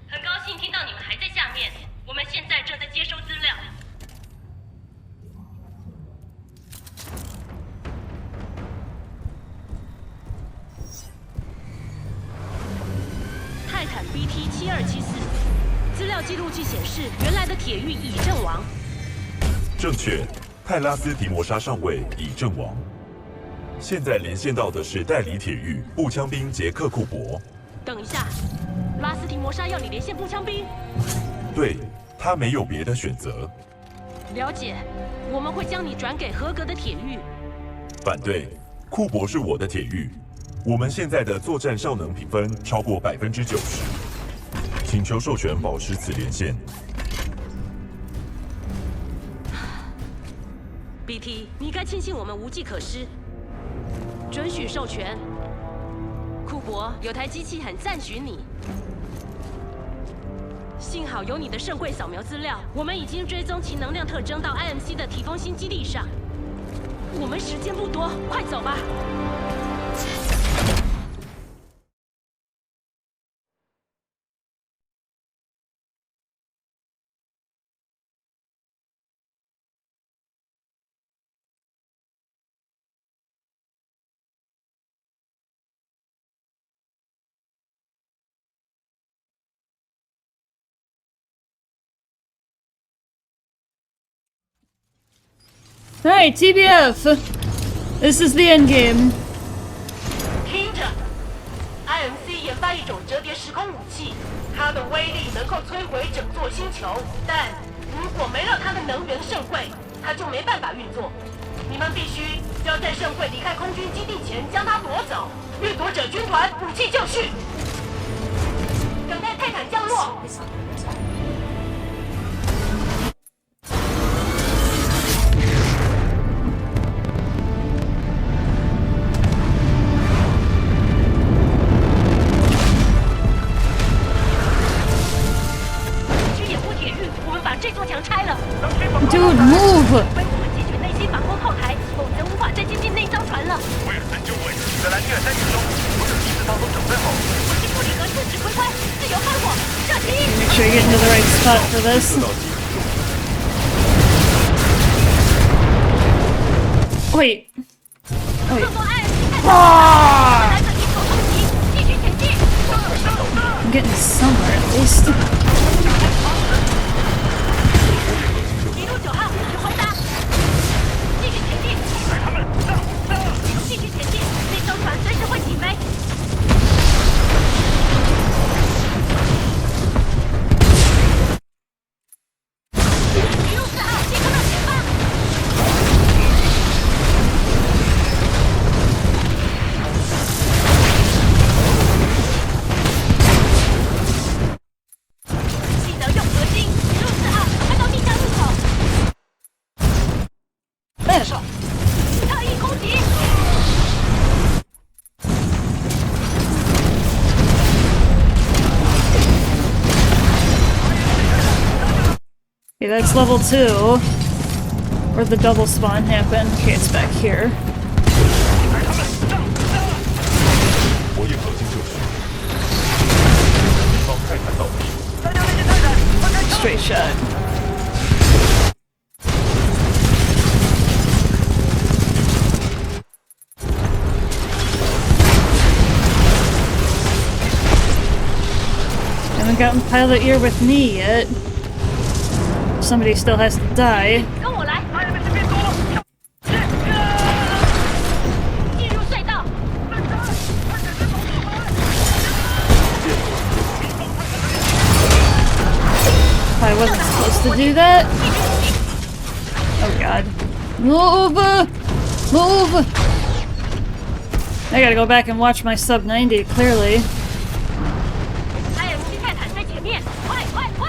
很高兴听到你们还在下面，我们现在正在接收资料。 泰坦 BT7274，料记录器显示，原来的铁狱已阵亡。正确，泰拉斯提摩沙上尉已阵亡。现在连线到的是代理铁狱步枪兵杰克库珀。等一下，拉斯提摩沙要你连线步枪兵？对，他没有别的选择。了解，我们会将你转给合格的铁狱。反对，库珀是我的铁狱。我们现在的作战效能评分超过90%，请求授权保持此连线。BT， 你该庆幸我们无计可施。准许授权。库珀，有台机器很赞许你。幸好有你的圣柜扫描资料，我们已经追踪其能量特征到 IMC 的提丰新基地上。我们时间不多，快走吧。Alright, TBF. This is the end game. 听着 ，IMC 研发一种折叠时空武器，它的威力能够摧毁整座星球，但如果没了它的能源圣柜，它就没办法运作。你们必须要在圣柜离开空军基地前将它夺走，掠夺者军团武器就绪，等待泰坦降落。这座墙拆了 ，Dude, move！ 非我们击取内心防空后台，否则无法再接近那艘船了。威尔森就位，在蓝蒂尔山顶中，所有第四方都准备好。我是布里格次指挥官，自由喷火，射击。Make sure you get into the right spot for this. Wait. Wait. Ah! I'm getting somewhere at least. 1路9号，去轰炸！继续前进！他们上！继续前进！那艘船随时会起飞。1路4号，立刻到前方！记得用核心。1路4号，看到地下入口。特异攻击！ Okay, that's level 2. Where'd the double spawn happen? Okay, it's back here. Straight shot. Haven't gotten pilot ear with me yet. Somebody still has to die. 跟我来！进入隧道。I wasn't supposed to do that. Oh god. Move! Move! I gotta go back and watch my sub 90, clearly. IMC 泰坦在前面，快快快！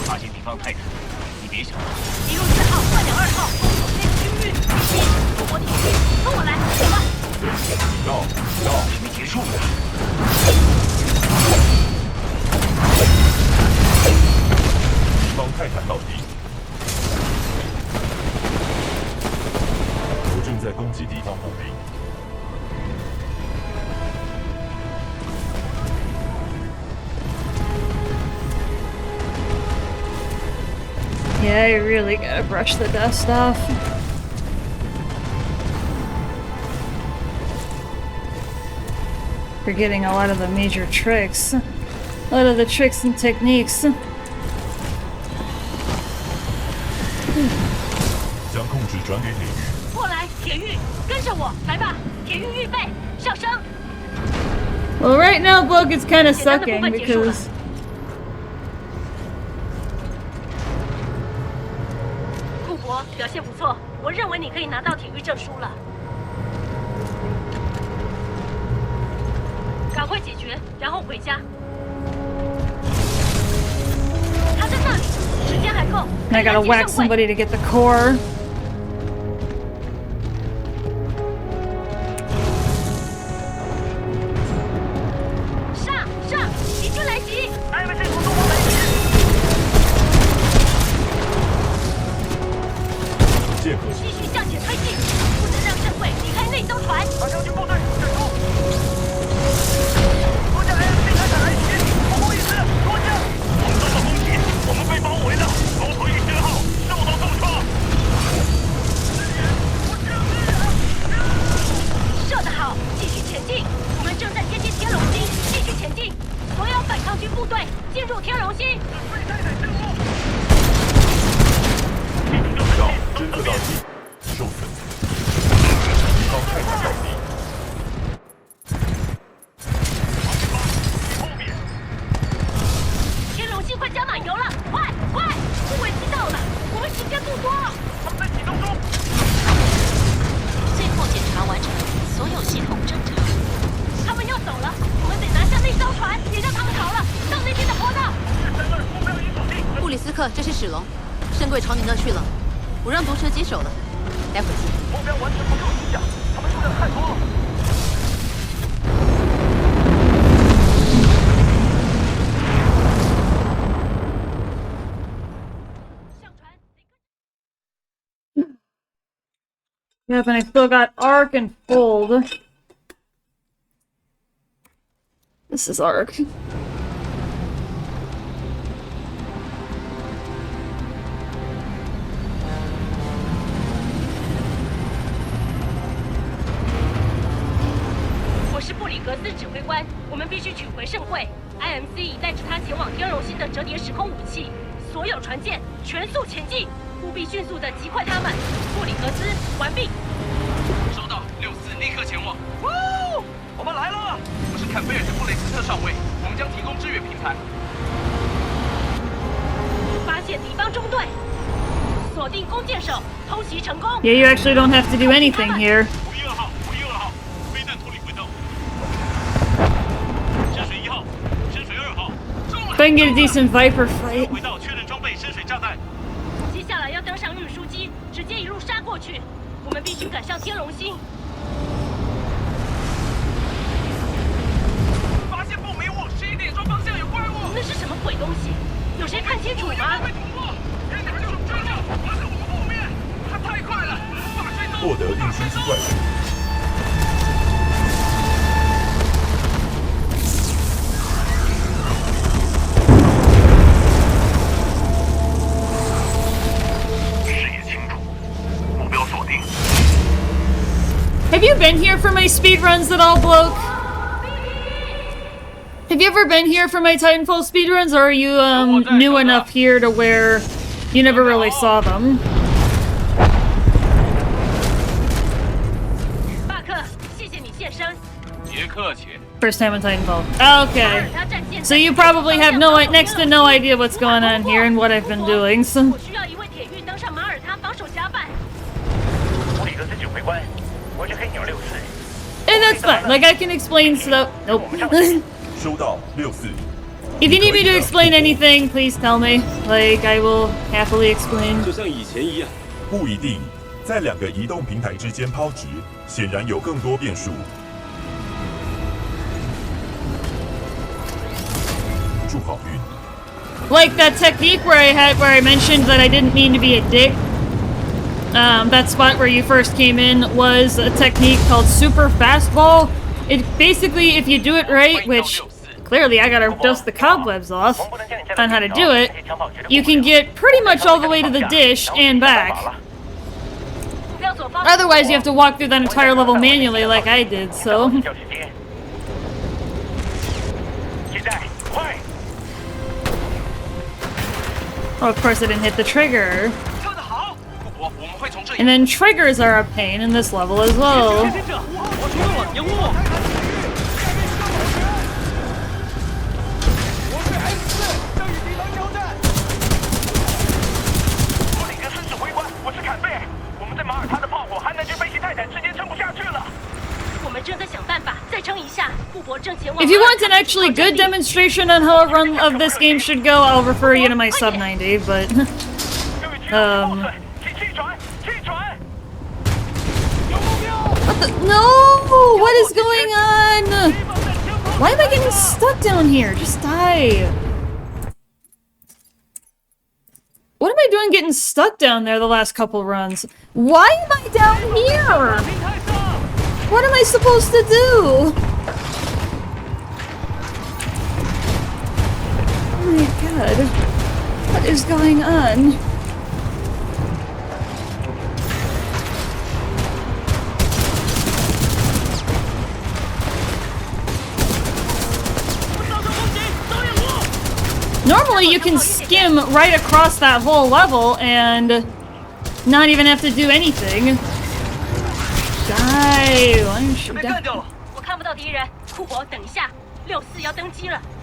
发现敌方泰坦，你别想。 1路4号，快点2号，封锁那个区域。复活体系，跟我来，走吧。还没结束呢。敌方泰坦到底。我正在攻击敌方步兵。 Yeah, I really gotta brush the dust off. Forgetting a lot of the major tricks. A lot of the tricks and techniques. 将控制转给铁玉。过来，铁玉，跟着我，来吧，铁玉预备，上升。 Well, right now, Book is kind of sucking because. 库珀表现不错，我认为你可以拿到体育证书了。赶快解决，然后回家。他在那里，时间还够。I gotta whack somebody to get the core. 上，敌军来袭！ IMC 从东方来袭！剑客，继续向前推进，不能让圣会离开那艘船。把将军部队撤出！多架 IMC 开始来袭！不好意思，多架！我们遭到攻击，我们被包围了。狗头1号受到重创。射得好，继续前进！我们正在接近天龙星，继续前进！所有反抗军部队进入天龙星。让侦测到机受损，敌方泰坦倒地。天龙星快加满油了，快！护卫机到了，我们时间不多。他们在启动中。最后检查完成，所有系统正常。他们要走了，我们得拿下那艘船，别让他们逃了。到那边的坡道。布里斯克，这是史龙，圣柜朝你那去了，我让毒蛇接手了，待会儿见。目标完全不受影响，他们数量太多了。Yep, and I still got Arc and Fold. This is Arc. IMC 已带着他前往天龙星的折叠时空武器，所有船舰全速前进，务必迅速的击溃他们。布里格斯，完毕。收到，64立刻前往。我们来了！我是坎贝尔的布雷斯特上尉，我们将提供支援平台。发现敌方中队，锁定弓箭手，偷袭成功。Yeah, you actually don't have to do anything here. 52号，52号，飞弹脱离轨道。深水1号，深水2号。 If I can get a decent Viper fight. 轨道确认装备深水炸弹。接下来要登上运输机，直接一路杀过去。我们必须赶上天龙星。发现不明物，11点钟方向有怪物。那是什么鬼东西？有谁看清楚吗？被突破，人家就追着，我在我们后面，他太快了，无法追踪。获得运输机怪物。 Have you been here for my speedruns at all, Bloke? Have you ever been here for my Titanfall speedruns, or are you new enough here to where you never really saw them? First time in Titanfall. Okay. So you probably have next to no idea what's going on here and what I've been doing, so... And that's fine. Like, I can explain stuff. Nope. If you need me to explain anything, please tell me. Like, I will happily explain. 就像以前一样。不一定，在两个移动平台之间抛掷，显然有更多变数。祝好运。 Like that technique where I mentioned that I didn't mean to be a dick. That spot where you first came in was a technique called super fastball. It basically, if you do it right, which clearly I gotta dust the cobwebs off on how to do it, you can get pretty much all the way to the dish and back. Otherwise, you have to walk through that entire level manually like I did, so... Oh, of course I didn't hit the trigger. And then triggers are a pain in this level as well. If you want an actually good demonstration on how a run of this game should go, I'll refer you to my sub 90, but what the? No! What is going on? Why am I getting stuck down here? Just die. What am I doing getting stuck down there the last couple runs? Why am I down here? What am I supposed to do? Oh my god. What is going on? Normally you can skim right across that whole level and not even have to do anything. Die! Why don't you die?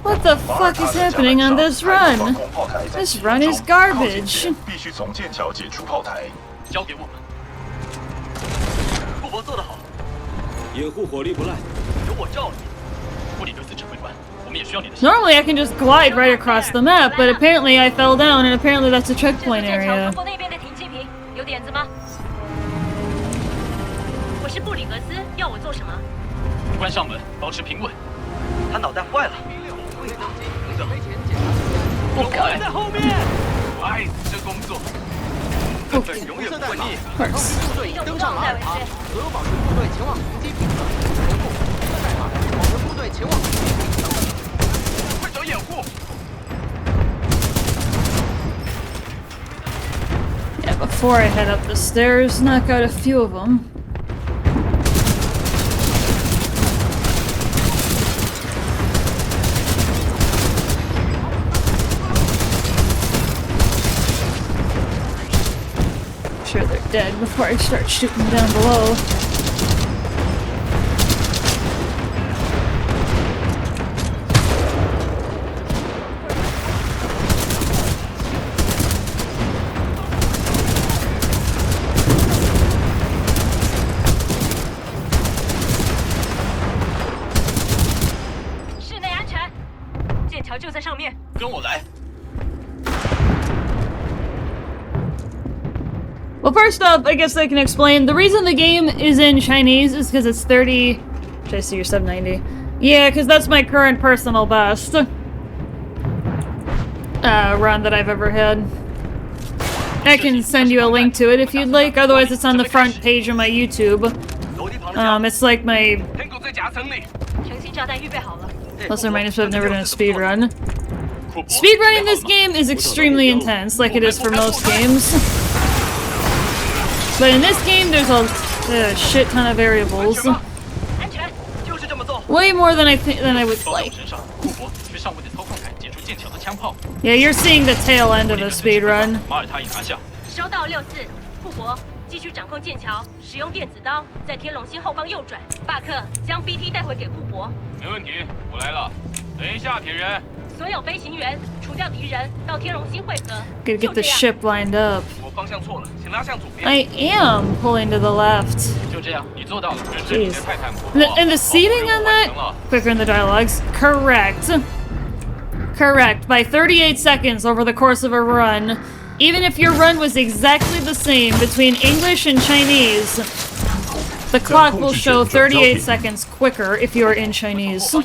What the fuck is happening on this run? This run is garbage. Normally I can just glide right across the map, but apparently I fell down, and apparently that's a checkpoint area. Yeah, before I head up the stairs, knock out a few of them. Sure they're dead before I start shooting down below. Well, first off, I guess I can explain. The reason the game is in Chinese is because it's 30... Should I see your sub 90? Yeah, because that's my current personal best run that I've ever had. I can send you a link to it if you'd like. Otherwise, it's on the front page of my YouTube. It's like my... Plus or minus, I've never done a speed run. Speedrunning this game is extremely intense, like it is for most games. But in this game, there's a shit ton of variables. Way more than I would like. Yeah, you're seeing the tail end of a speedrun. 继续掌控剑桥，使用电子刀，在天龙星后方右转。巴克将 BT 带回给库珀。没问题，我来了。等一下，铁人。所有飞行员除掉敌人，到天龙星汇合。Gotta get the ship lined up. 我方向错了，请拉向左边。 I am pulling to the left. 就这样，你做到了。Jeez. And the seating on that? Quicker in the dialogues. Correct. Correct. By 38 seconds over the course of a run. Even if your run was exactly the same between English and Chinese, the clock will show 38 seconds quicker if you're in Chinese. Ah,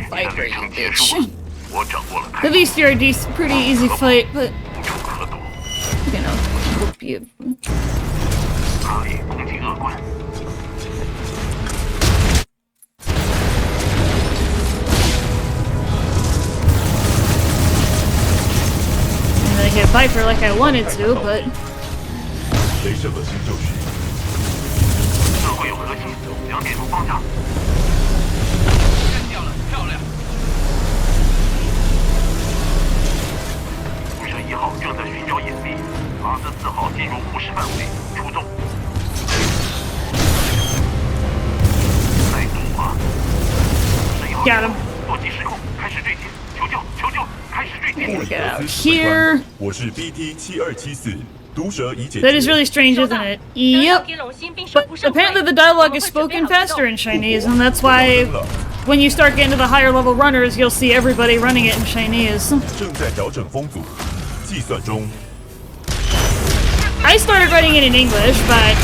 Viper, you bitch. At least you're a pretty easy fight, but... You know, hope you... I hit Viper like I wanted to, but... Got him. 座机失控，开始坠机，求救！求救！开始坠机。 Get out here. 我是 BT7274，毒蛇已解决。 That is really strange, isn't it? Yep. But apparently the dialogue is spoken faster in Chinese, and that's why when you start getting to the higher level runners, you'll see everybody running it in Chinese. 正在调整风阻，计算中。 I started writing it in English, but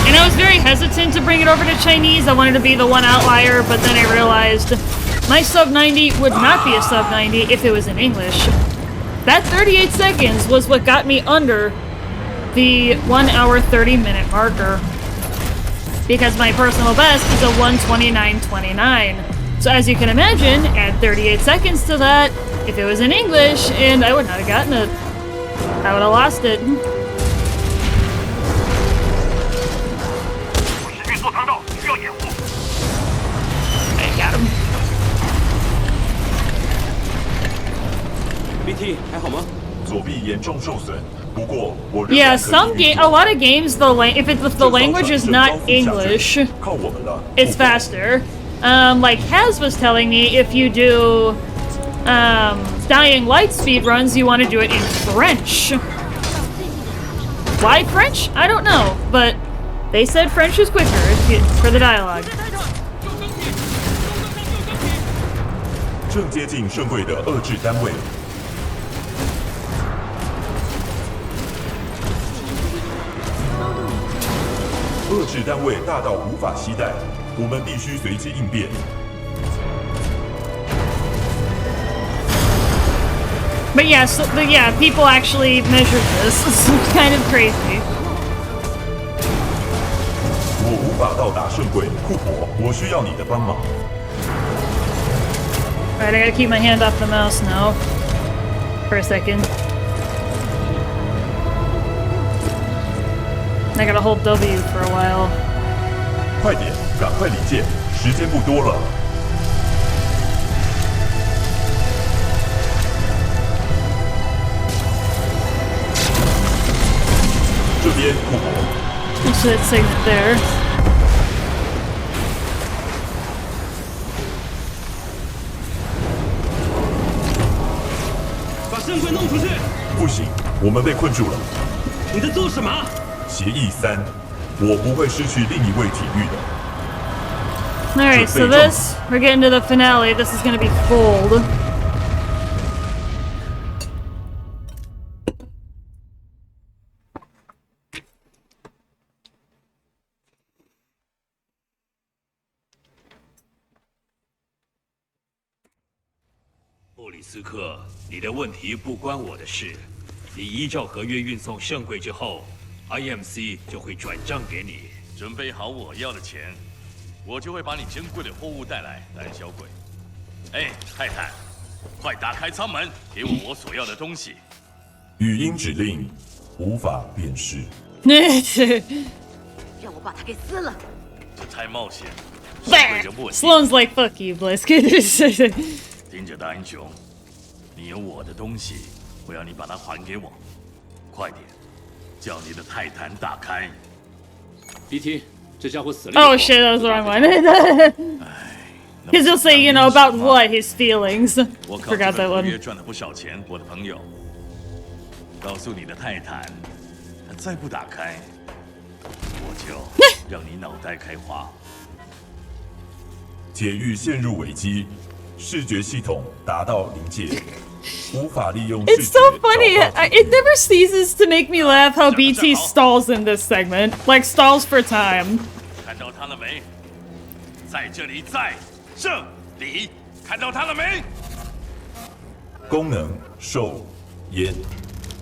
and I was very hesitant to bring it over to Chinese. I wanted to be the one outlier, but then I realized my sub 90 would not be a sub 90 if it was in English. That 38 seconds was what got me under the 1 hour 30-minute marker. Because my personal best is a 1:29:29. So as you can imagine, add 38 seconds to that if it was in English, and I would not have gotten it. I would have lost it. 运作通道需要掩护。 I got him. BT 还好吗？左臂严重受损，不过我 Yeah, a lot of games, if the language is not English, 靠我们了。 it's faster. Like Haz was telling me, if you do Dying Light speedruns, you want to do it in French. Why French? I don't know, but they said French is quicker for the dialogue. 正接近圣柜的遏制单位。 遏制单位大到无法携带，我们必须随机应变。 But yeah, people actually measured this. It's kind of crazy. 我无法到达圣柜，库珀，我需要你的帮忙。 Alright, I gotta keep my hand off the mouse now. For a second. I gotta hold W for a while. 快点，赶快离舰，时间不多了。这边，库珀。 There's that segment there. 把圣柜弄出去！不行，我们被困住了。你在做什么？ 协议3，我不会失去另一位体育的。 Alright, so we're getting to the finale. This is gonna be fold. "布里斯克，你的问题不关我的事。你依照合约运送圣柜之后 ，IMC 就会转账给你。准备好我要的钱，我就会把你珍贵的货物带来，胆小鬼。哎，泰坦，快打开舱门，给我所要的东西。语音指令无法辨识。让我把它给撕了。这太冒险。 Sloane's like, fuck you, Blisk. 听着，大英雄，你有我的东西，我要你把它还给我，快点，叫你的泰坦打开。 BT， 这家伙死了。 Oh shit, that was the wrong one. Because he'll say, you know, about what his feelings. Forgot that one. 赚了不少钱，我的朋友。告诉你的泰坦，他再不打开，我就让你脑袋开花。解狱陷入危机，视觉系统达到临界。 It's so funny. It never ceases to make me laugh how BT stalls in this segment, like stalls for time. 看到他了没？在这里，在这里，看到他了没？功能受延。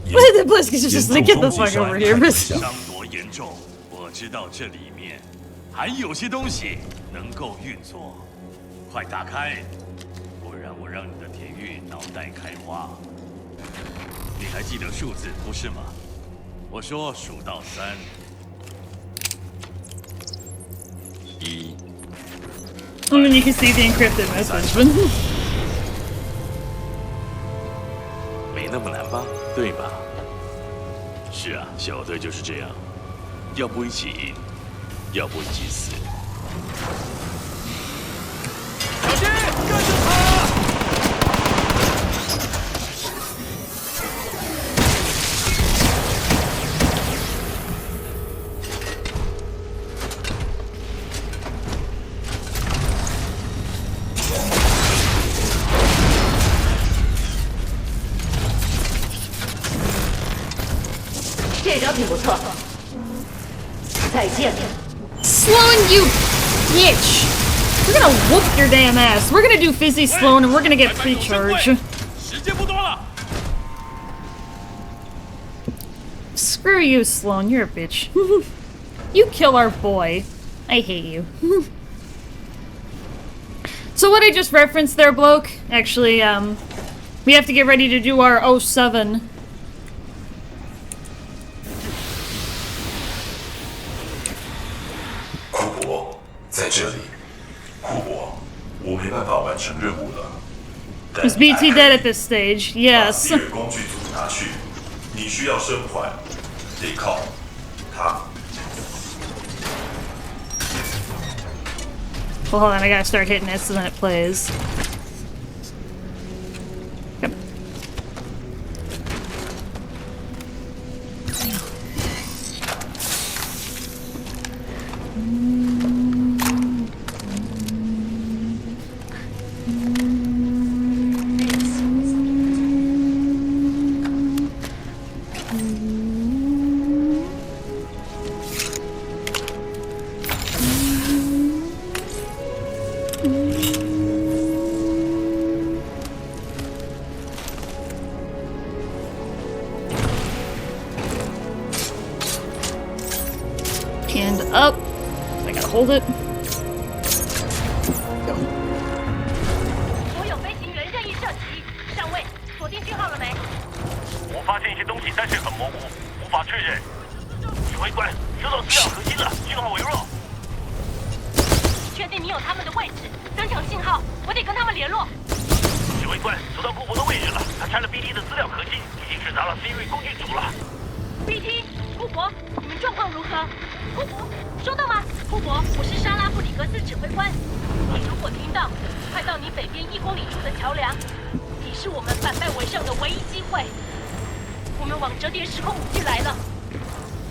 The Blisk is just like, get the fuck over here. 伤多严重？我知道这里面还有些东西能够运作，快打开！ 我让你的铁玉脑袋开花。你还记得数字不是吗？我说数到3。1。And then you can see the encrypted message. 没那么难吧？对吧？是啊，小队就是这样，要不一起赢，要不一起死。小心！并不错。再见。Sloan, you bitch! We're gonna whoop your damn ass. We're gonna do fizzy Sloan and we're gonna get pre-charge. Screw you, Sloan. You're a bitch. You kill our boy. I hate you. So what I just referenced there, bloke, actually, we have to get ready to do our 07. 库珀，在这里。库珀，我没办法完成任务了。 Is BT dead at this stage? Yes. 把第二工具组拿去，你需要生还，得靠他。 Well, hold on, I gotta start hitting it so then it plays. Yep. And up. I gotta hold it. 所有飞行员任意射击。上尉，锁定讯号了没？我发现一些东西，但是很模糊，无法确认。指挥官，收到资料核心了，讯号微弱。确定你有他们的位置，增强信号，我得跟他们联络。指挥官，收到库珀的位置了，他拆了 BT 的资料核心，已经直达了 C 位工具组了。BT，库珀，你们状况如何？库珀，收到吗？库珀，我是莎拉布里格斯指挥官。你如果听到，快到你北边1公里处的桥梁，你是我们反败为胜的唯一机会。我们往折叠时空武器来了，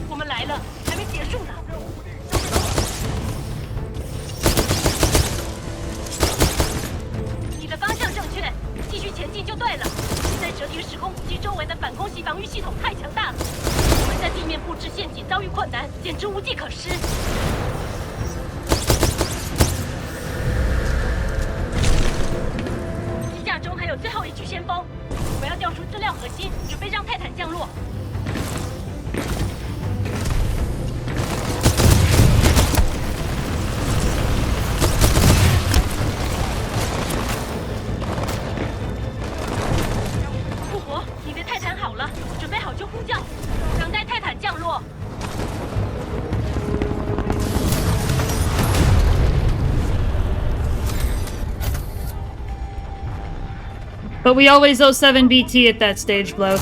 我们来了，还没结束呢。你的方向正确，继续前进就对了。在折叠时空武器周围的反空袭防御系统太强大了，我们在地面布置陷阱遭遇困难，简直无计可施。机架中还有最后一具先锋，我们要调出资料核心，准备让泰坦降落。复活，你的泰坦好了，准备好就呼叫，等待泰坦降落。 But we always owe 7 BT at that stage, bloke.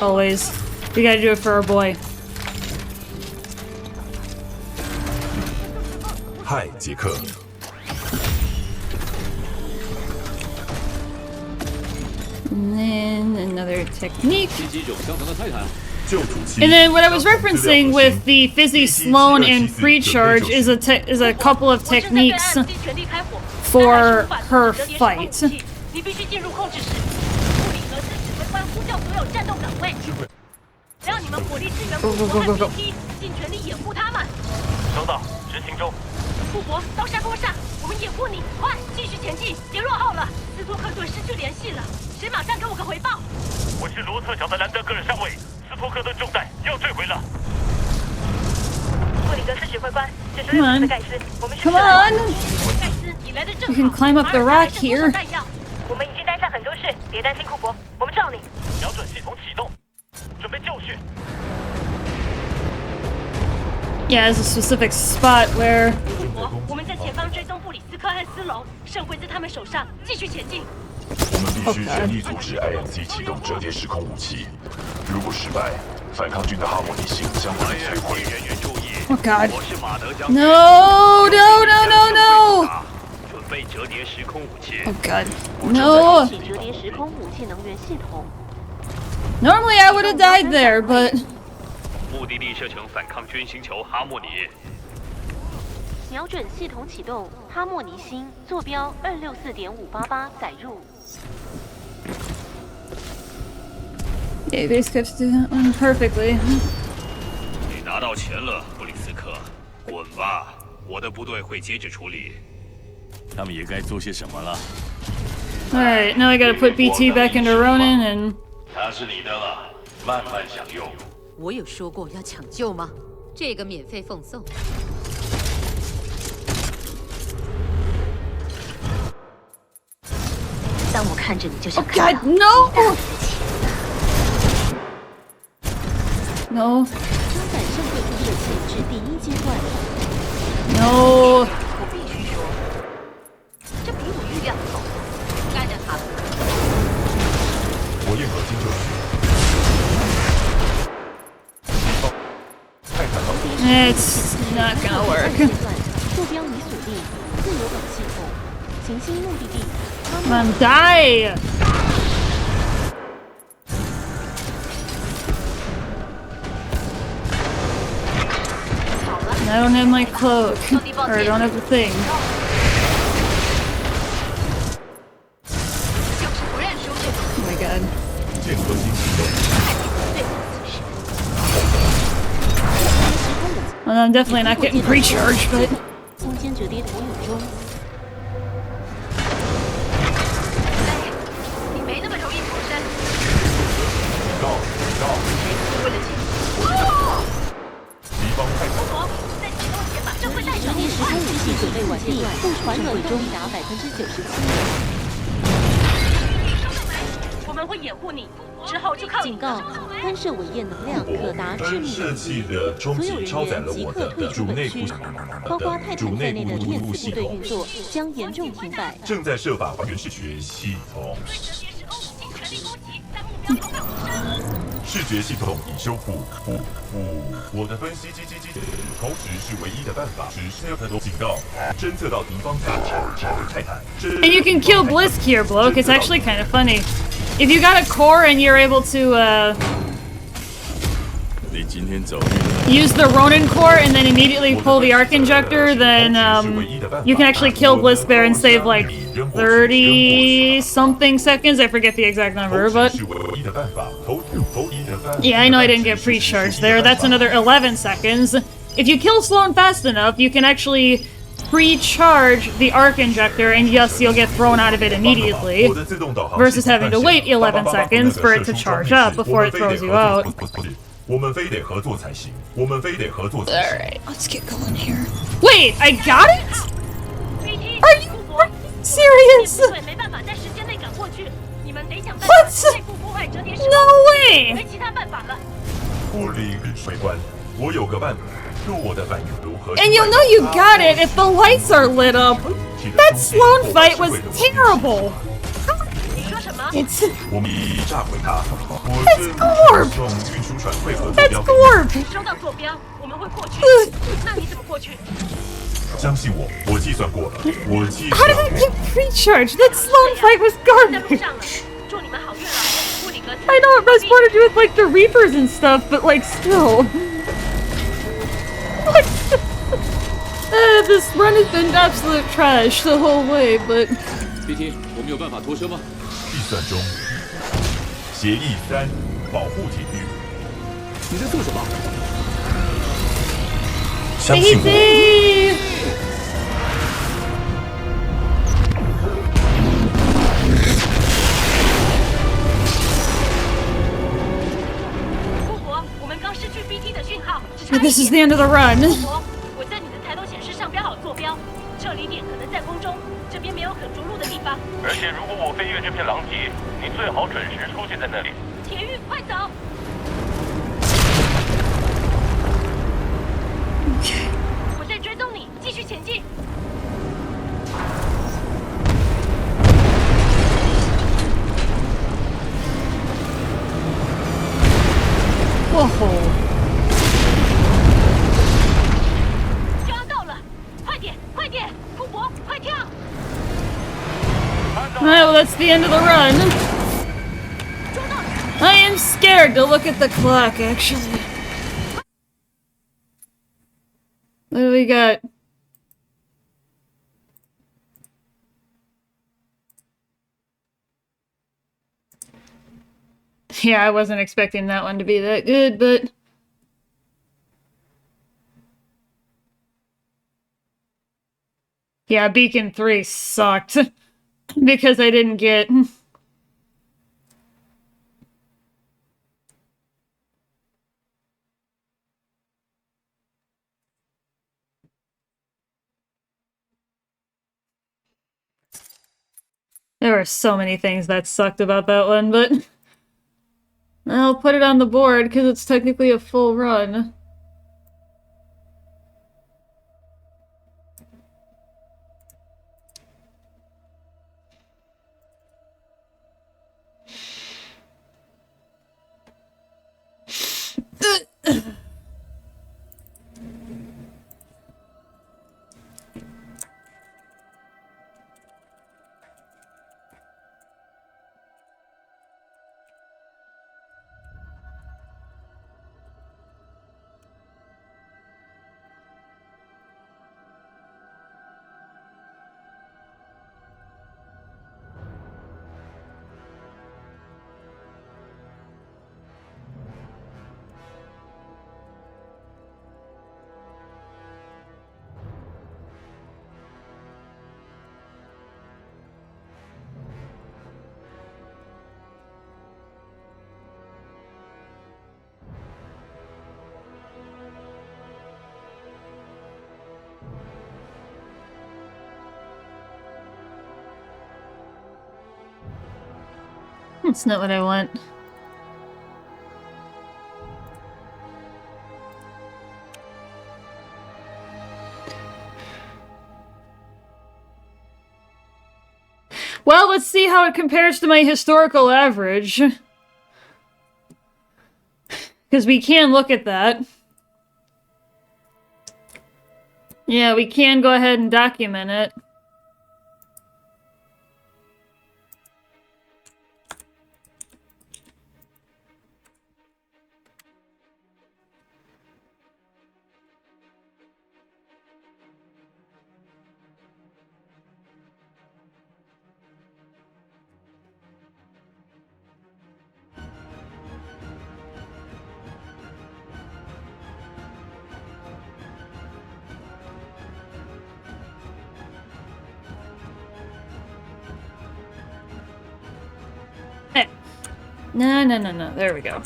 Always. We gotta do it for our boy. 嗨，杰克。 And then another technique. 袭击种相同的泰坦。 And then what I was referencing with the Fizzy Sloan and Pre-Charge is a couple of techniques for her fight. 你必须进入控制室，布里格斯指挥官呼叫所有战斗岗位，让你们火力支援库珀和 BT， 尽全力掩护他们。收到，执行中。库珀到山坡上，我们掩护你，快继续前进，别落后了。斯托克顿失去联系了，谁马上给我个回报？我是罗特角的兰德格尔上尉，斯托克顿中弹要坠毁了。布里格斯指挥官，这是瑞克的盖斯，我们 Come on! 盖斯，你来的正好。 We can climb up the rock here. 我们已经担下很多事，别担心，库珀，我们罩你。瞄准系统启动，准备就绪。 Yeah, there's a specific spot where. 库珀，我们在前方追踪布里斯科和斯隆，圣会在他们手上，继续前进。我们必须全力阻止 IMC 启动折叠时空武器，如果失败，反抗军的哈莫尼星将会被摧毁。 Oh God! No! No! No! No! No! 准备折叠时空武器。 Oh God! No! 折叠时空武器能源系统。 Normally I would have died there, but. 目的地设成反抗军星球哈莫尼。瞄准系统启动，哈莫尼星，坐标264.588，载入。 Yeah, base cups do that one perfectly. 拿到钱了，布里斯克，滚吧，我的部队会接着处理。他们也该做些什么了。Alright, now I gotta put BT back into Ronin and... 他是你的了，慢慢享用。我有说过要抢救吗？这个免费奉送。当我看着你，就像 Oh God, no! No. 装载圣柜注射器至第1阶段。No. 我必须说，这比我预料的好。干掉他！我验合金就绪。It's not gonna work. 坐标已锁定，自由港系统，行星目的地。Come on, die! I don't have my cloak, or I don't have the thing. 就是不认输这种。Oh my god. 建核心启动。Well, I'm definitely not getting pre-charged, but... 空间折叠投影中。你没那么容易脱身。为了敌方太强。折叠时空武器准备完毕，传回中达97%。我们会掩护你，之后就靠你。警告：干涉尾焰能量可达致命射器的冲击超载了我的主内部包括泰坦在内的电子部队运作将严重停摆。正在设法还原视觉系统。视觉系统已修复。我的分析机投掷是唯一的办法。只是要警告，侦测到敌方泰坦。And you can kill Blisk here, Bloke. It's actually kind of funny. If you got a core and you're able to, 你今天走 use the Ronin core and then immediately pull the Arc Injector, then, you can actually kill Blisk there and save, like, 30-something seconds. I forget the exact number, but... Yeah, I know I didn't get pre-charged there. That's another 11 seconds. If you kill Sloan fast enough, you can actually pre-charge the Arc Injector, and yes, you'll get thrown out of it immediatally, versus having to wait 11 seconds for it to charge up before it throws you out. Alright, let's get going here. Wait, I got it? Are you serious? What? No way! And you'll know you got it if the lights are lit up. That Sloan fight was terrible. It's... That's Gorb! That's Gorb! How did I get pre-charged? That Sloan fight was garbage! I know it responded to with like the Reapers and stuff, but like still. This run has been absolute trash the whole way, but... BT， 我们有办法脱身吗？计算中。协议3，保护体育。你在做什么？相信我。This is the end of the run. 我在你的抬头显示上标好坐标，撤离点可能在空中，这边没有可着陆的地方。而且如果我飞越这片狼藉，你最好准时出现在那里。铁玉，快走！我在追踪你，继续前进。哦吼！ Well, that's the end of the run. I am scared to look at the clock, actually. What do we got? Yeah, I wasn't expecting that one to be that good, but... Yeah, Beacon 3 sucked. Because I didn't get... There were so many things that sucked about that one, but... I'll put it on the board because it's technically a full run. That's not what I want. Well, let's see how it compares to my historical average. Because we can look at that. Yeah, we can go ahead and document it. No. There we go.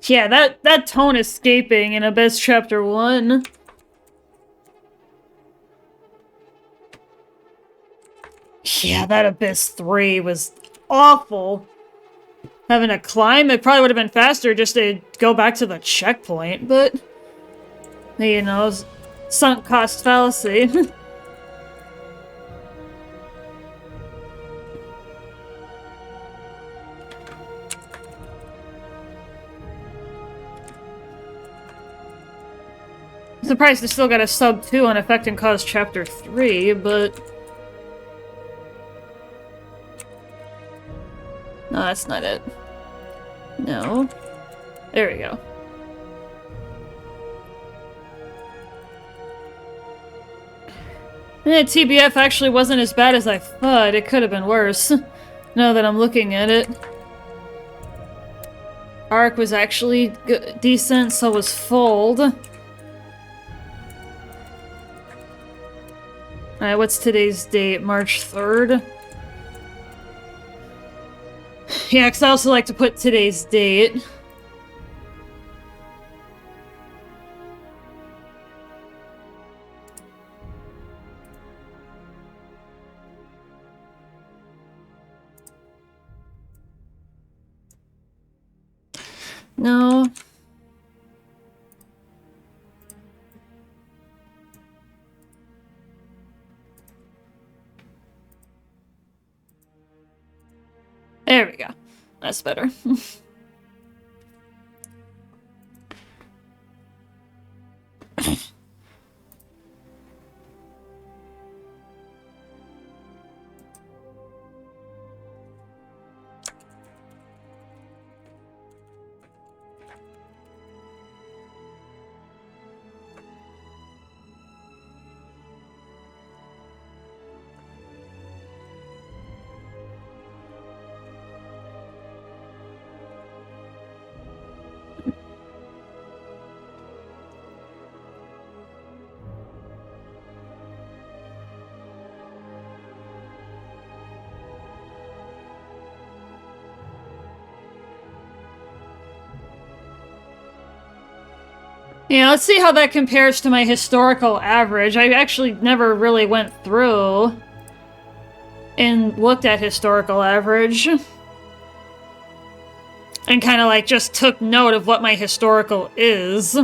Yeah, that tone escaping in Abyss Chapter 1. Yeah, that Abyss 3 was awful. Having to climb, it probably would have been faster just to go back to the checkpoint, but... You know, sunk cost fallacy. I'm surprised they still got a sub 2 on Effect and Cause Chapter 3, but... No, that's not it. No. There we go. TBF actually wasn't as bad as I thought. It could have been worse. Now that I'm looking at it. Arc was actually decent, so was Fold. Alright, what's today's date? March 3rd? Yeah, because I also like to put today's date. No. There we go. That's better. Yeah, let's see how that compares to my historical average. I actually never really went through and looked at historical average. And kind of like just took note of what my historical is.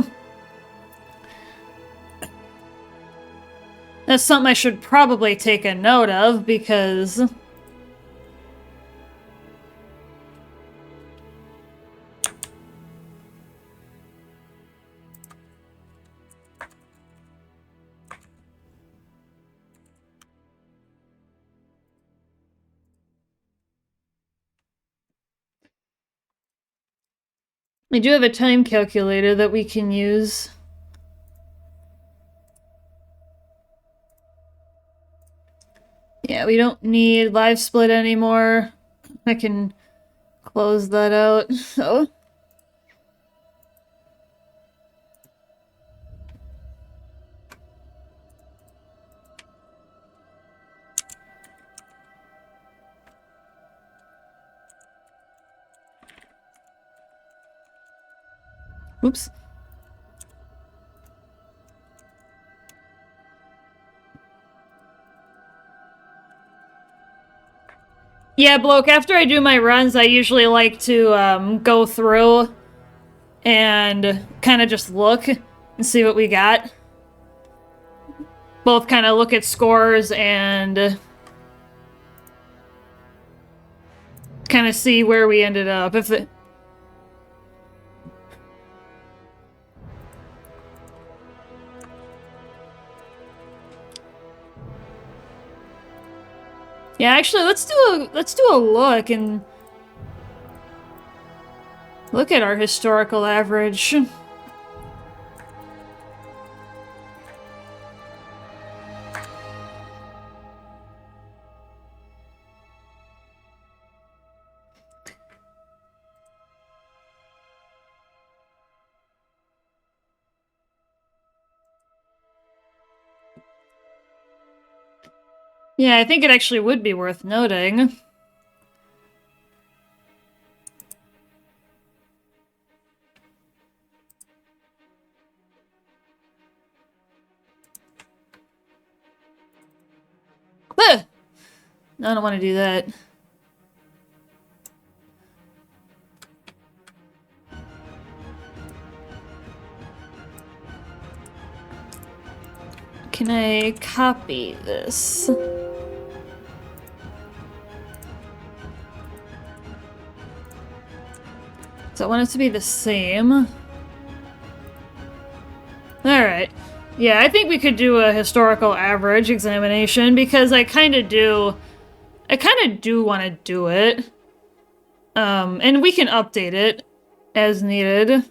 That's something I should probably take a note of because... We do have a time calculator that we can use. Yeah, we don't need live split anymore. I can close that out, so... Oops. Yeah, Bloke, after I do my runs, I usually like to go through and kind of just look and see what we got. Both kind of look at scores and kind of see where we ended up. If it... Yeah, actually, let's do a look and look at our historical average. Yeah, I think it actually would be worth noting. Ugh! No, I don't want to do that. Can I copy this? So I want it to be the same. Alright. Yeah, I think we could do a historical average examination because I kind of do want to do it. And we can update it as needed.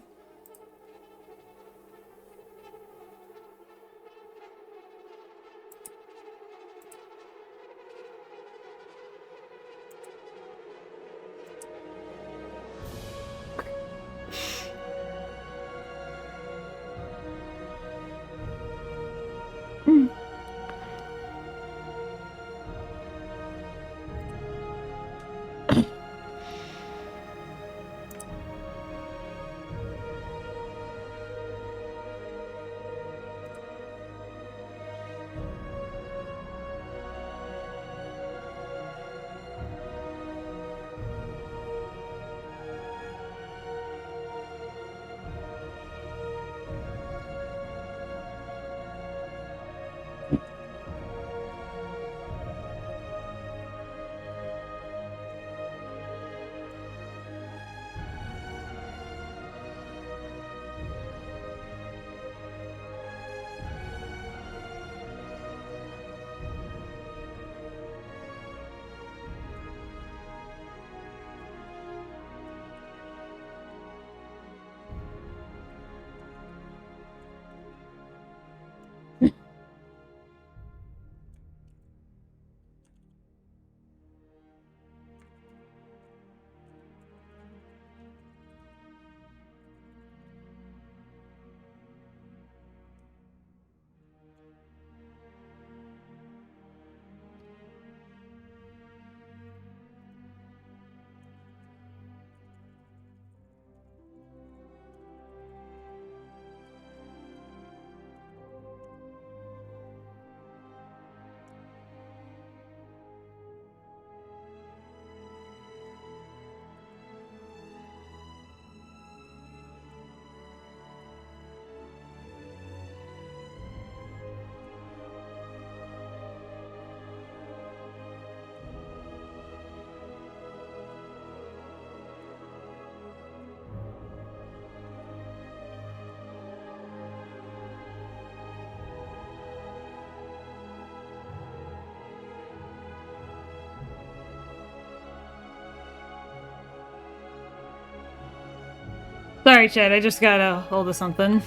Sorry, Chad, I just got a hold of something.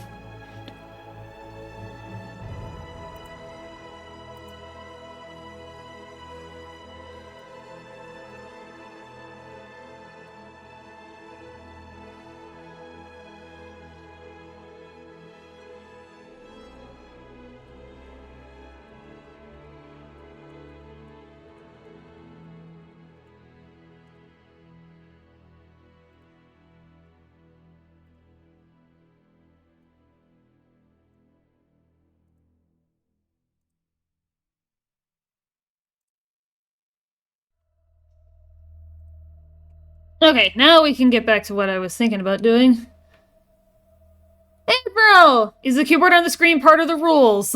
Okay, now we can get back to what I was thinking about doing. Hey, bro! Is the keyboard on the screen part of the rules?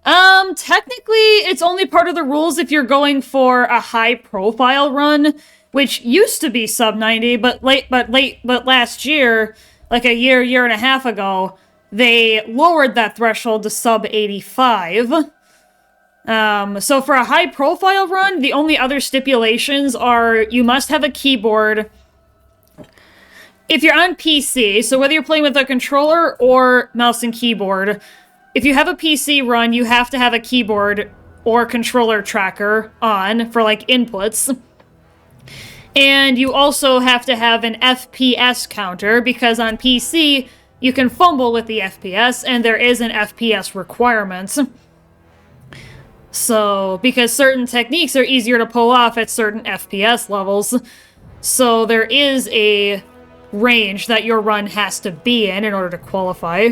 Technically, it's only part of the rules if you're going for a high-profile run, which used to be sub 90, but last year, like a year and a half ago, they lowered that threshold to sub 85. So for a high-profile run, the only other stipulations are you must have a keyboard. If you're on PC, so whether you're playing with a controller or mouse and keyboard, if you have a PC run, you have to have a keyboard or controller tracker on for, like, inputs. And you also have to have an FPS counter, because on PC, you can fumble with the FPS, and there is an FPS requirement. So, because certain techniques are easier to pull off at certain FPS levels, so there is a range that your run has to be in order to qualify.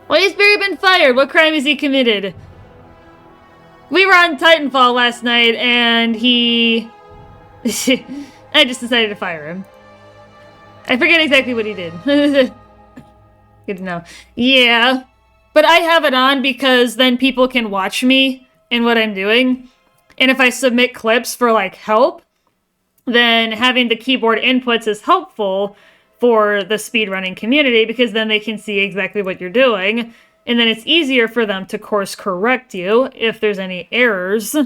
Why has Barry been fired? What crime has he committed? We were on Titanfall last night, and he... I just decided to fire him. I forget exactly what he did. Good to know. Yeah. But I have it on because then people can watch me and what I'm doing. And if I submit clips for, like, help, then having the keyboard inputs is helpful for the speedrunning community, because then they can see exactly what you're doing, and then it's easier for them to course correct you if there's any errors.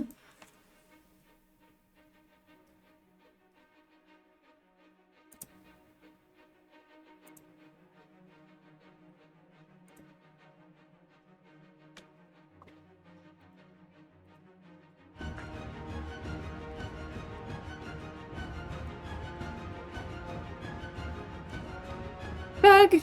Bug.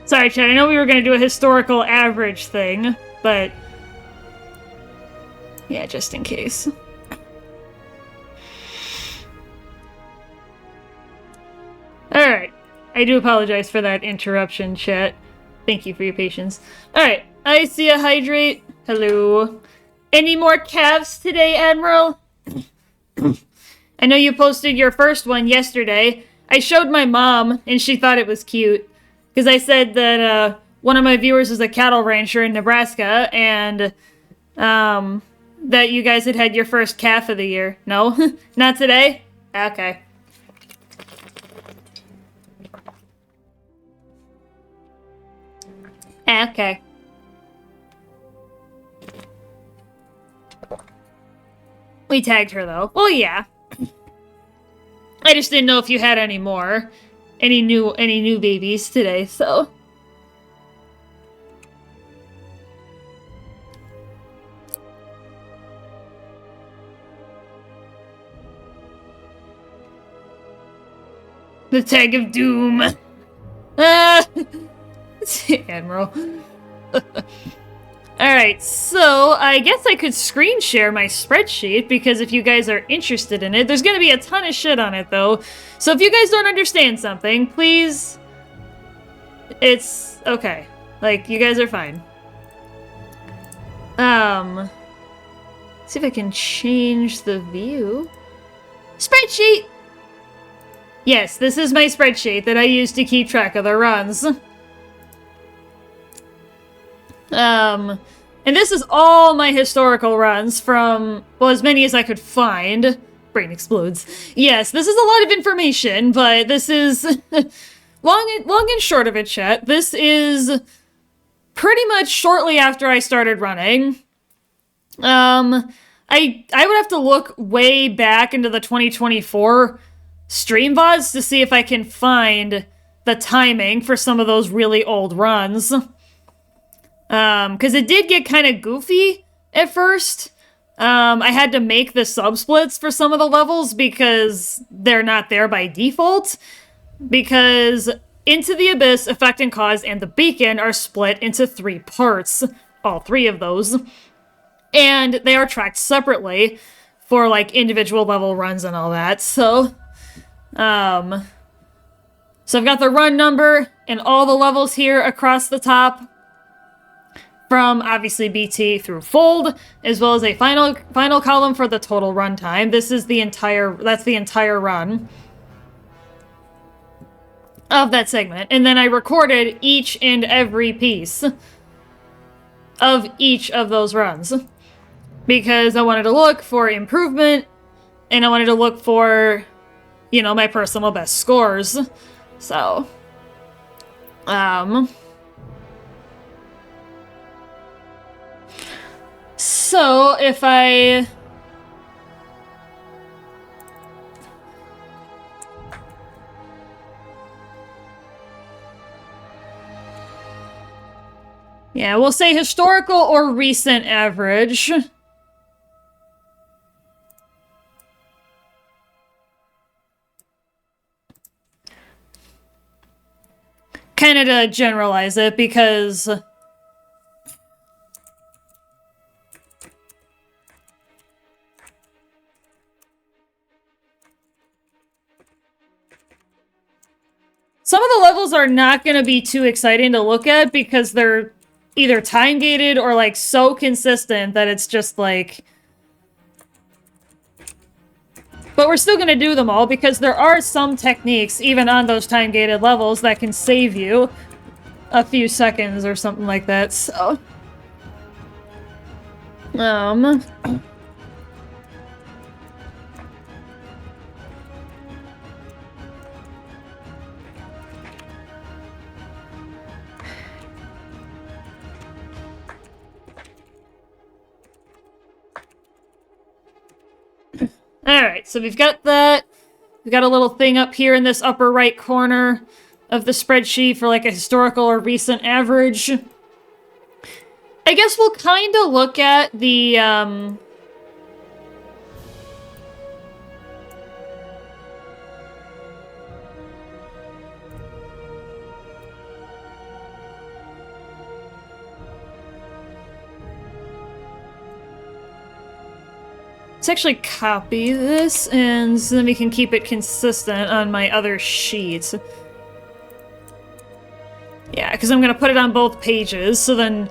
Sorry, Chad, I know we were going to do a historical average thing, but... yeah, just in case. Alright. I do apologize for that interruption, chat. Thank you for your patience. Alright, I see a hydrate. Hello. Any more calves today, Admiral? I know you posted your first one yesterday. I showed my mom, and she thought it was cute. Because I said that one of my viewers is a cattle rancher in Nebraska, and that you guys had your first calf of the year. No? Not today? Okay. Okay. We tagged her, though. Well, yeah. I just didn't know if you had any more. Any new babies today, so... The tag of doom. Admiral. Alright, so I guess I could screen share my spreadsheet, because if you guys are interested in it, there's gonna be a ton of shit on it, though. So if you guys don't understand something, please... It's okay. Like, you guys are fine. See if I can change the view. Spreadsheet! Yes, this is my spreadsheet that I use to keep track of the runs. And this is all my historical runs from, well, as many as I could find. Brain explodes. Yes, this is a lot of information, but this is... long and short of it, chat. This is pretty much shortly after I started running. I would have to look way back into the 2024 stream VODs to see if I can find the timing for some of those really old runs. Because it did get kind of goofy at first. I had to make the subsplits for some of the levels because they're not there by default. Because Into the Abyss, Effect and Cause, and the Beacon are split into 3 parts. All 3 of those. And they are tracked separately for, like, individual level runs and all that. So I've got the run number and all the levels here across the top. From, obviously, BT through Fold, as well as a final column for the total runtime. This is that's the entire run of that segment. And then I recorded each and every piece of each of those runs. Because I wanted to look for improvement, and I wanted to look for, you know, my personal best scores. So, so if I... Yeah, we'll say historical or recent average. Kind of to generalize it, because... some of the levels are not going to be too exciting to look at because they're either time-gated or, like, so consistent that it's just, like... But we're still going to do them all because there are some techniques, even on those time-gated levels, that can save you a few seconds or something like that, so... Alright, so we've got that. We've got a little thing up here in this upper right corner of the spreadsheet for like a historical or recent average. I guess we'll kind of look at the, let's actually copy this, and then we can keep it consistent on my other sheet. Yeah, because I'm going to put it on both pages, so then...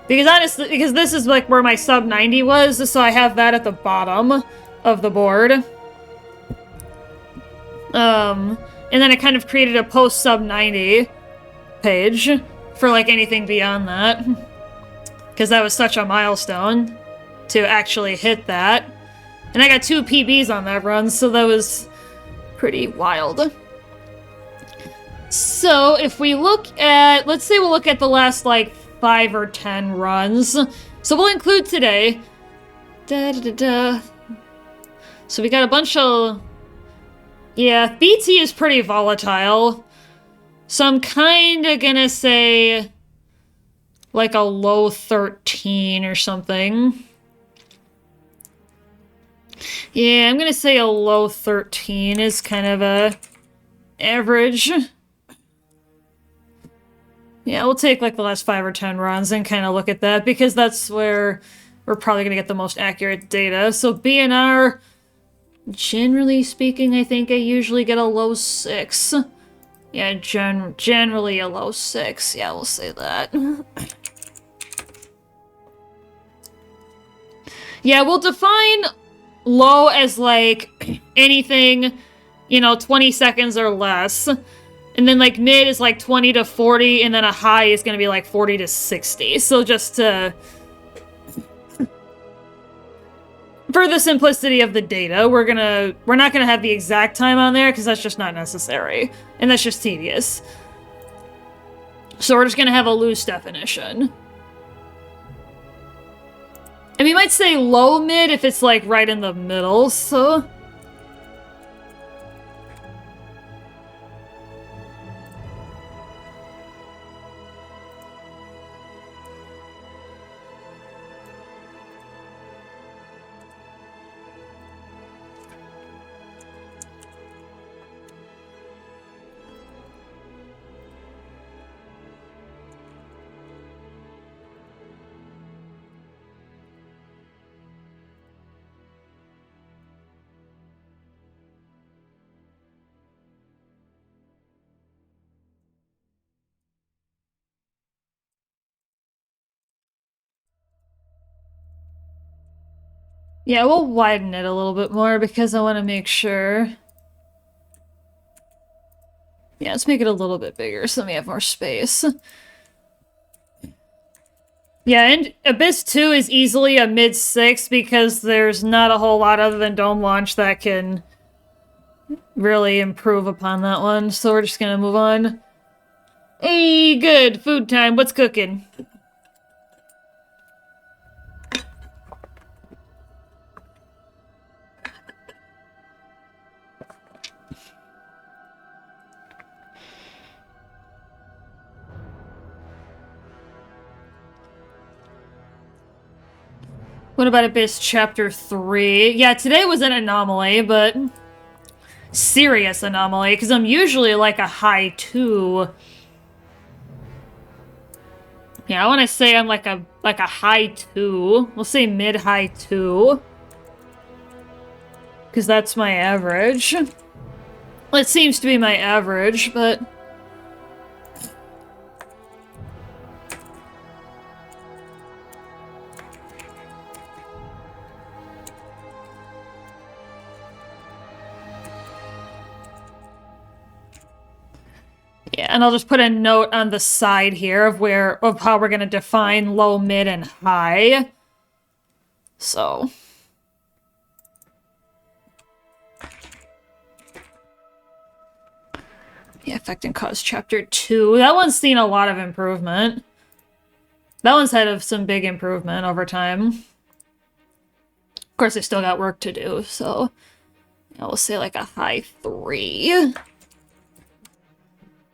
Because honestly, because this is like where my sub 90 was, so I have that at the bottom of the board. And then I kind of created a post sub 90 page for like anything beyond that. Because that was such a milestone to actually hit that. And I got 2 PBs on that run, so that was pretty wild. So if we look at, let's say we'll look at the last like 5 or 10 runs. So we'll include today. So we got a bunch of... Yeah, BT is pretty volatile. So I'm kind of gonna say like a low 13 or something. Yeah, I'm gonna say a low 13 is kind of a average. Yeah, we'll take like the last 5 or 10 runs and kind of look at that because that's where we're probably gonna get the most accurate data. So BNR, generally speaking, I think I usually get a low 6. Yeah, generally a low 6. Yeah, we'll say that. Yeah, we'll define low as like anything, you know, 20 seconds or less. And then like mid is like 20 to 40, and then a high is going to be like 40 to 60. So just to... For the simplicity of the data, we're not gonna have the exact time on there because that's just not necessary. And that's just tedious. So we're just gonna have a loose definition. And we might say low mid if it's like right in the middle, so... Yeah, we'll widen it a little bit more because I want to make sure. Yeah, let's make it a little bit bigger so we have more space. Yeah, and Abyss 2 is easily a mid-6 because there's not a whole lot other than Dome Launch that can really improve upon that one. So we're just gonna move on. Hey, good. Food time. What's cooking? What about Abyss Chapter 3? Yeah, today was an anomaly, but... serious anomaly, because I'm usually like a high 2. Yeah, I want to say I'm like a high 2. We'll say mid-high 2. Because that's my average. Well, it seems to be my average, but... yeah, and I'll just put a note on the side here of how we're gonna define low, mid, and high. So... yeah, Effect and Cause Chapter 2. That one's seen a lot of improvement. That one's had some big improvement over time. Of course, I still got work to do, so... yeah, we'll say like a high 3.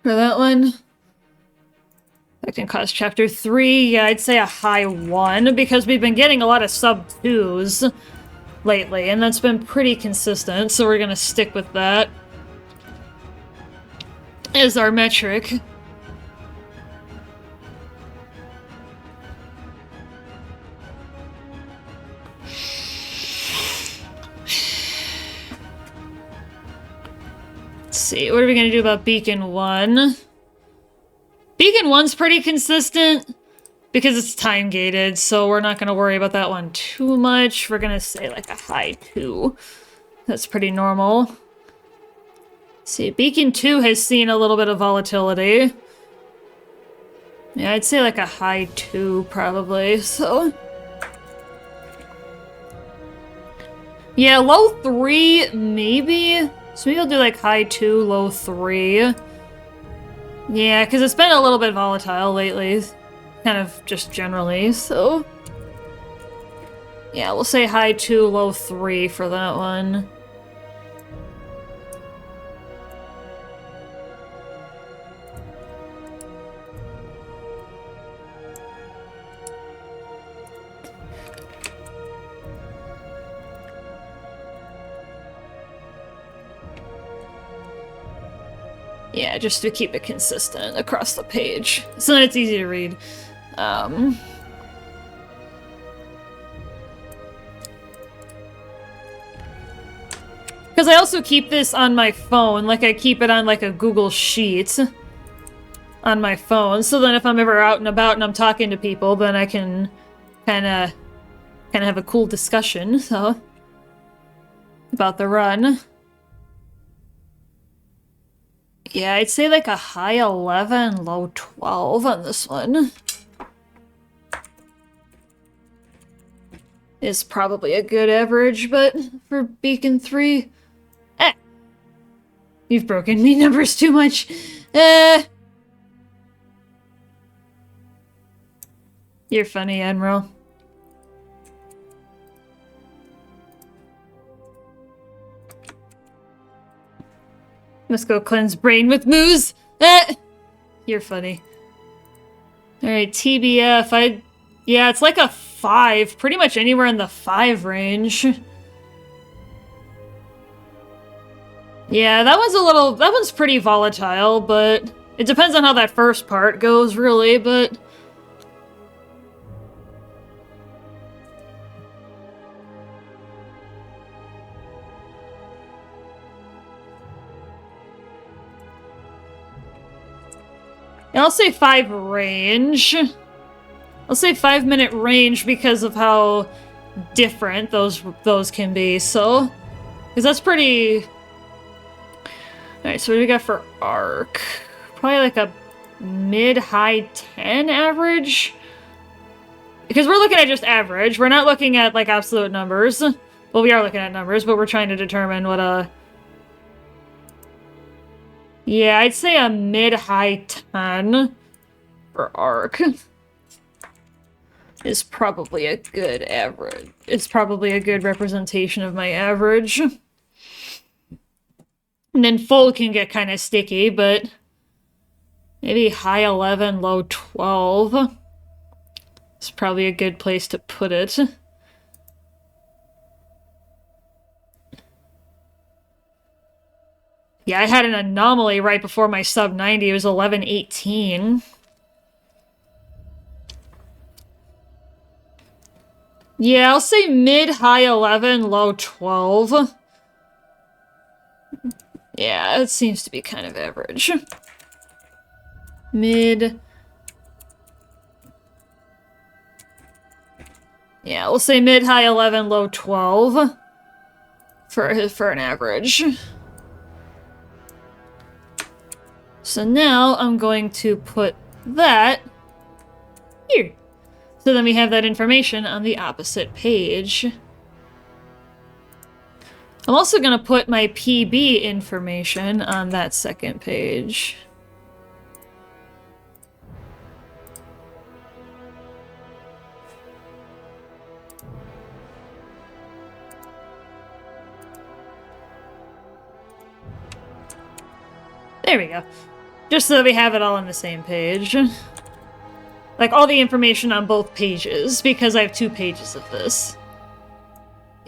For that one. Effect and Cause Chapter 3, yeah, I'd say a high 1, because we've been getting a lot of sub-2s lately, and that's been pretty consistent, so we're gonna stick with that as our metric. Let's see, what are we gonna do about Beacon 1? Beacon 1's pretty consistent because it's time gated, so we're not gonna worry about that one too much. We're gonna say like a high 2. That's pretty normal. See, Beacon 2 has seen a little bit of volatility. Yeah, I'd say like a high 2 probably, so... yeah, low 3 maybe? So maybe I'll do like high 2, low 3. Yeah, because it's been a little bit volatile lately. Kind of just generally, so... Yeah, we'll say high 2, low 3 for that one. Yeah, just to keep it consistent across the page, so that it's easy to read. Because I also keep this on my phone, like I keep it on like a Google Sheet on my phone, so then if I'm ever out and about and I'm talking to people, then I can kind of have a cool discussion, so, about the run. Yeah, I'd say like a high 11, low 12 on this one. Is probably a good average, but for Beacon 3... You've broken me numbers too much. You're funny, Admiral. Must go cleanse brain with Moose. You're funny. Alright, TBF. Yeah, it's like a 5. Pretty much anywhere in the 5 range. Yeah, that one's pretty volatile, but it depends on how that first part goes, really, but... I'll say 5 range. I'll say 5-minute range because of how different those can be, so... Because that's pretty... Alright, so what do we got for arc? Probably like a mid-high 10 average? Because we're looking at just average. We're not looking at, like, absolute numbers. Well, we are looking at numbers, but we're trying to determine what a... Yeah, I'd say a mid-high 10 for arc is probably a good average. It's probably a good representation of my average. And then full can get kind of sticky, but maybe high 11, low 12 is probably a good place to put it. Yeah, I had an anomaly right before my sub 90. It was 11:18. Yeah, I'll say mid-high 11, low 12. Yeah, it seems to be kind of average. Mid. Yeah, we'll say mid-high 11, low 12 for an average. So now I'm going to put that here. So then we have that information on the opposite page. I'm also going to put my PB information on that second page. There we go. Just so that we have it all on the same page. Like, all the information on both pages, because I have 2 pages of this.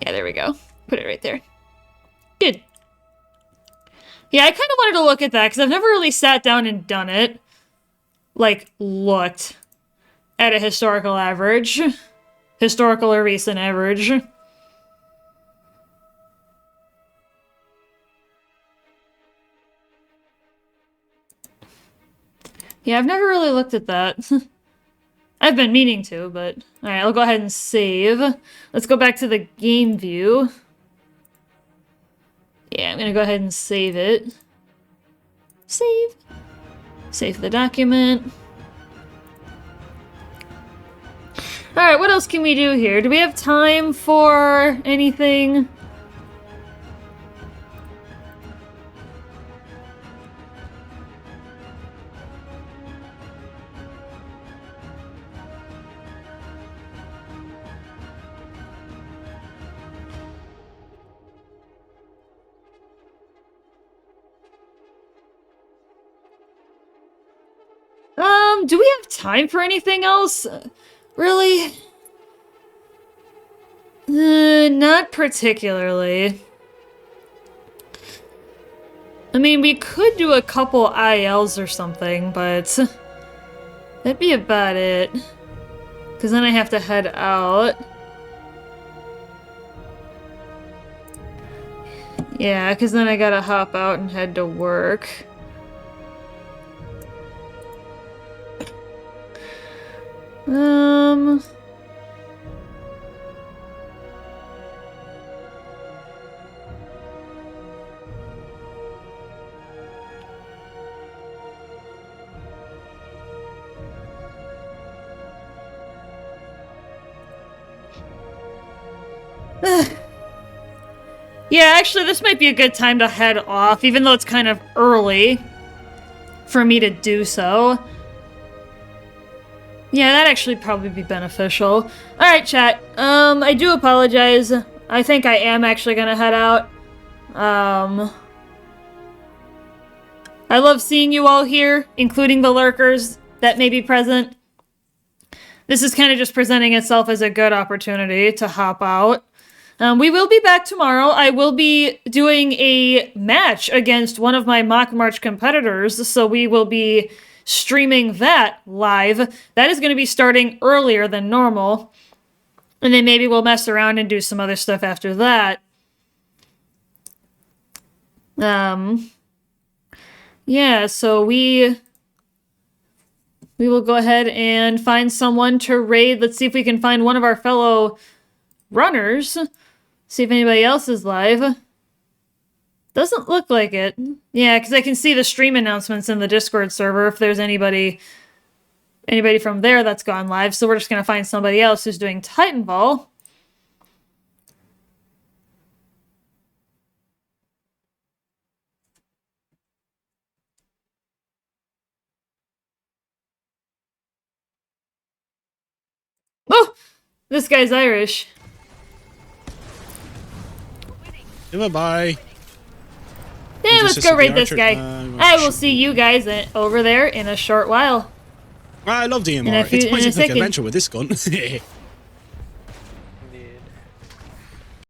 Yeah, there we go. Put it right there. Good. Yeah, I kind of wanted to look at that, because I've never really sat down and done it. Like, looked at a historical average. Historical or recent average. Yeah, I've never really looked at that. I've been meaning to, but... Alright, I'll go ahead and save. Let's go back to the game view. Yeah, I'm gonna go ahead and save it. Save. Save the document. Alright, what else can we do here? Do we have time for anything? Do we have time for anything else? Really? Not particularly. I mean, we could do a couple ILs or something, but that'd be about it. Because then I have to head out. Yeah, because then I gotta hop out and head to work. Yeah, actually, this might be a good time to head off, even though it's kind of early for me to do so. Yeah, that'd actually probably be beneficial. Alright, chat. I do apologize. I think I am actually gonna head out. I love seeing you all here, including the lurkers that may be present. This is kind of just presenting itself as a good opportunity to hop out. We will be back tomorrow. I will be doing a match against one of my Mock March competitors, so we will be streaming that live. That is going to be starting earlier than normal. And then maybe we'll mess around and do some other stuff after that. Yeah, so we will go ahead and find someone to raid. Let's see if we can find one of our fellow runners. See if anybody else is live. Doesn't look like it. Yeah, because I can see the stream announcements in the Discord server if there's anybody from there that's gone live. So we're just going to find somebody else who's doing Titanfall. Oh! This guy's Irish. Bye-bye. Yeah, let's go raid this guy. I will see you guys over there in a short while. I love DMR. It's quite a quick adventure with this gun.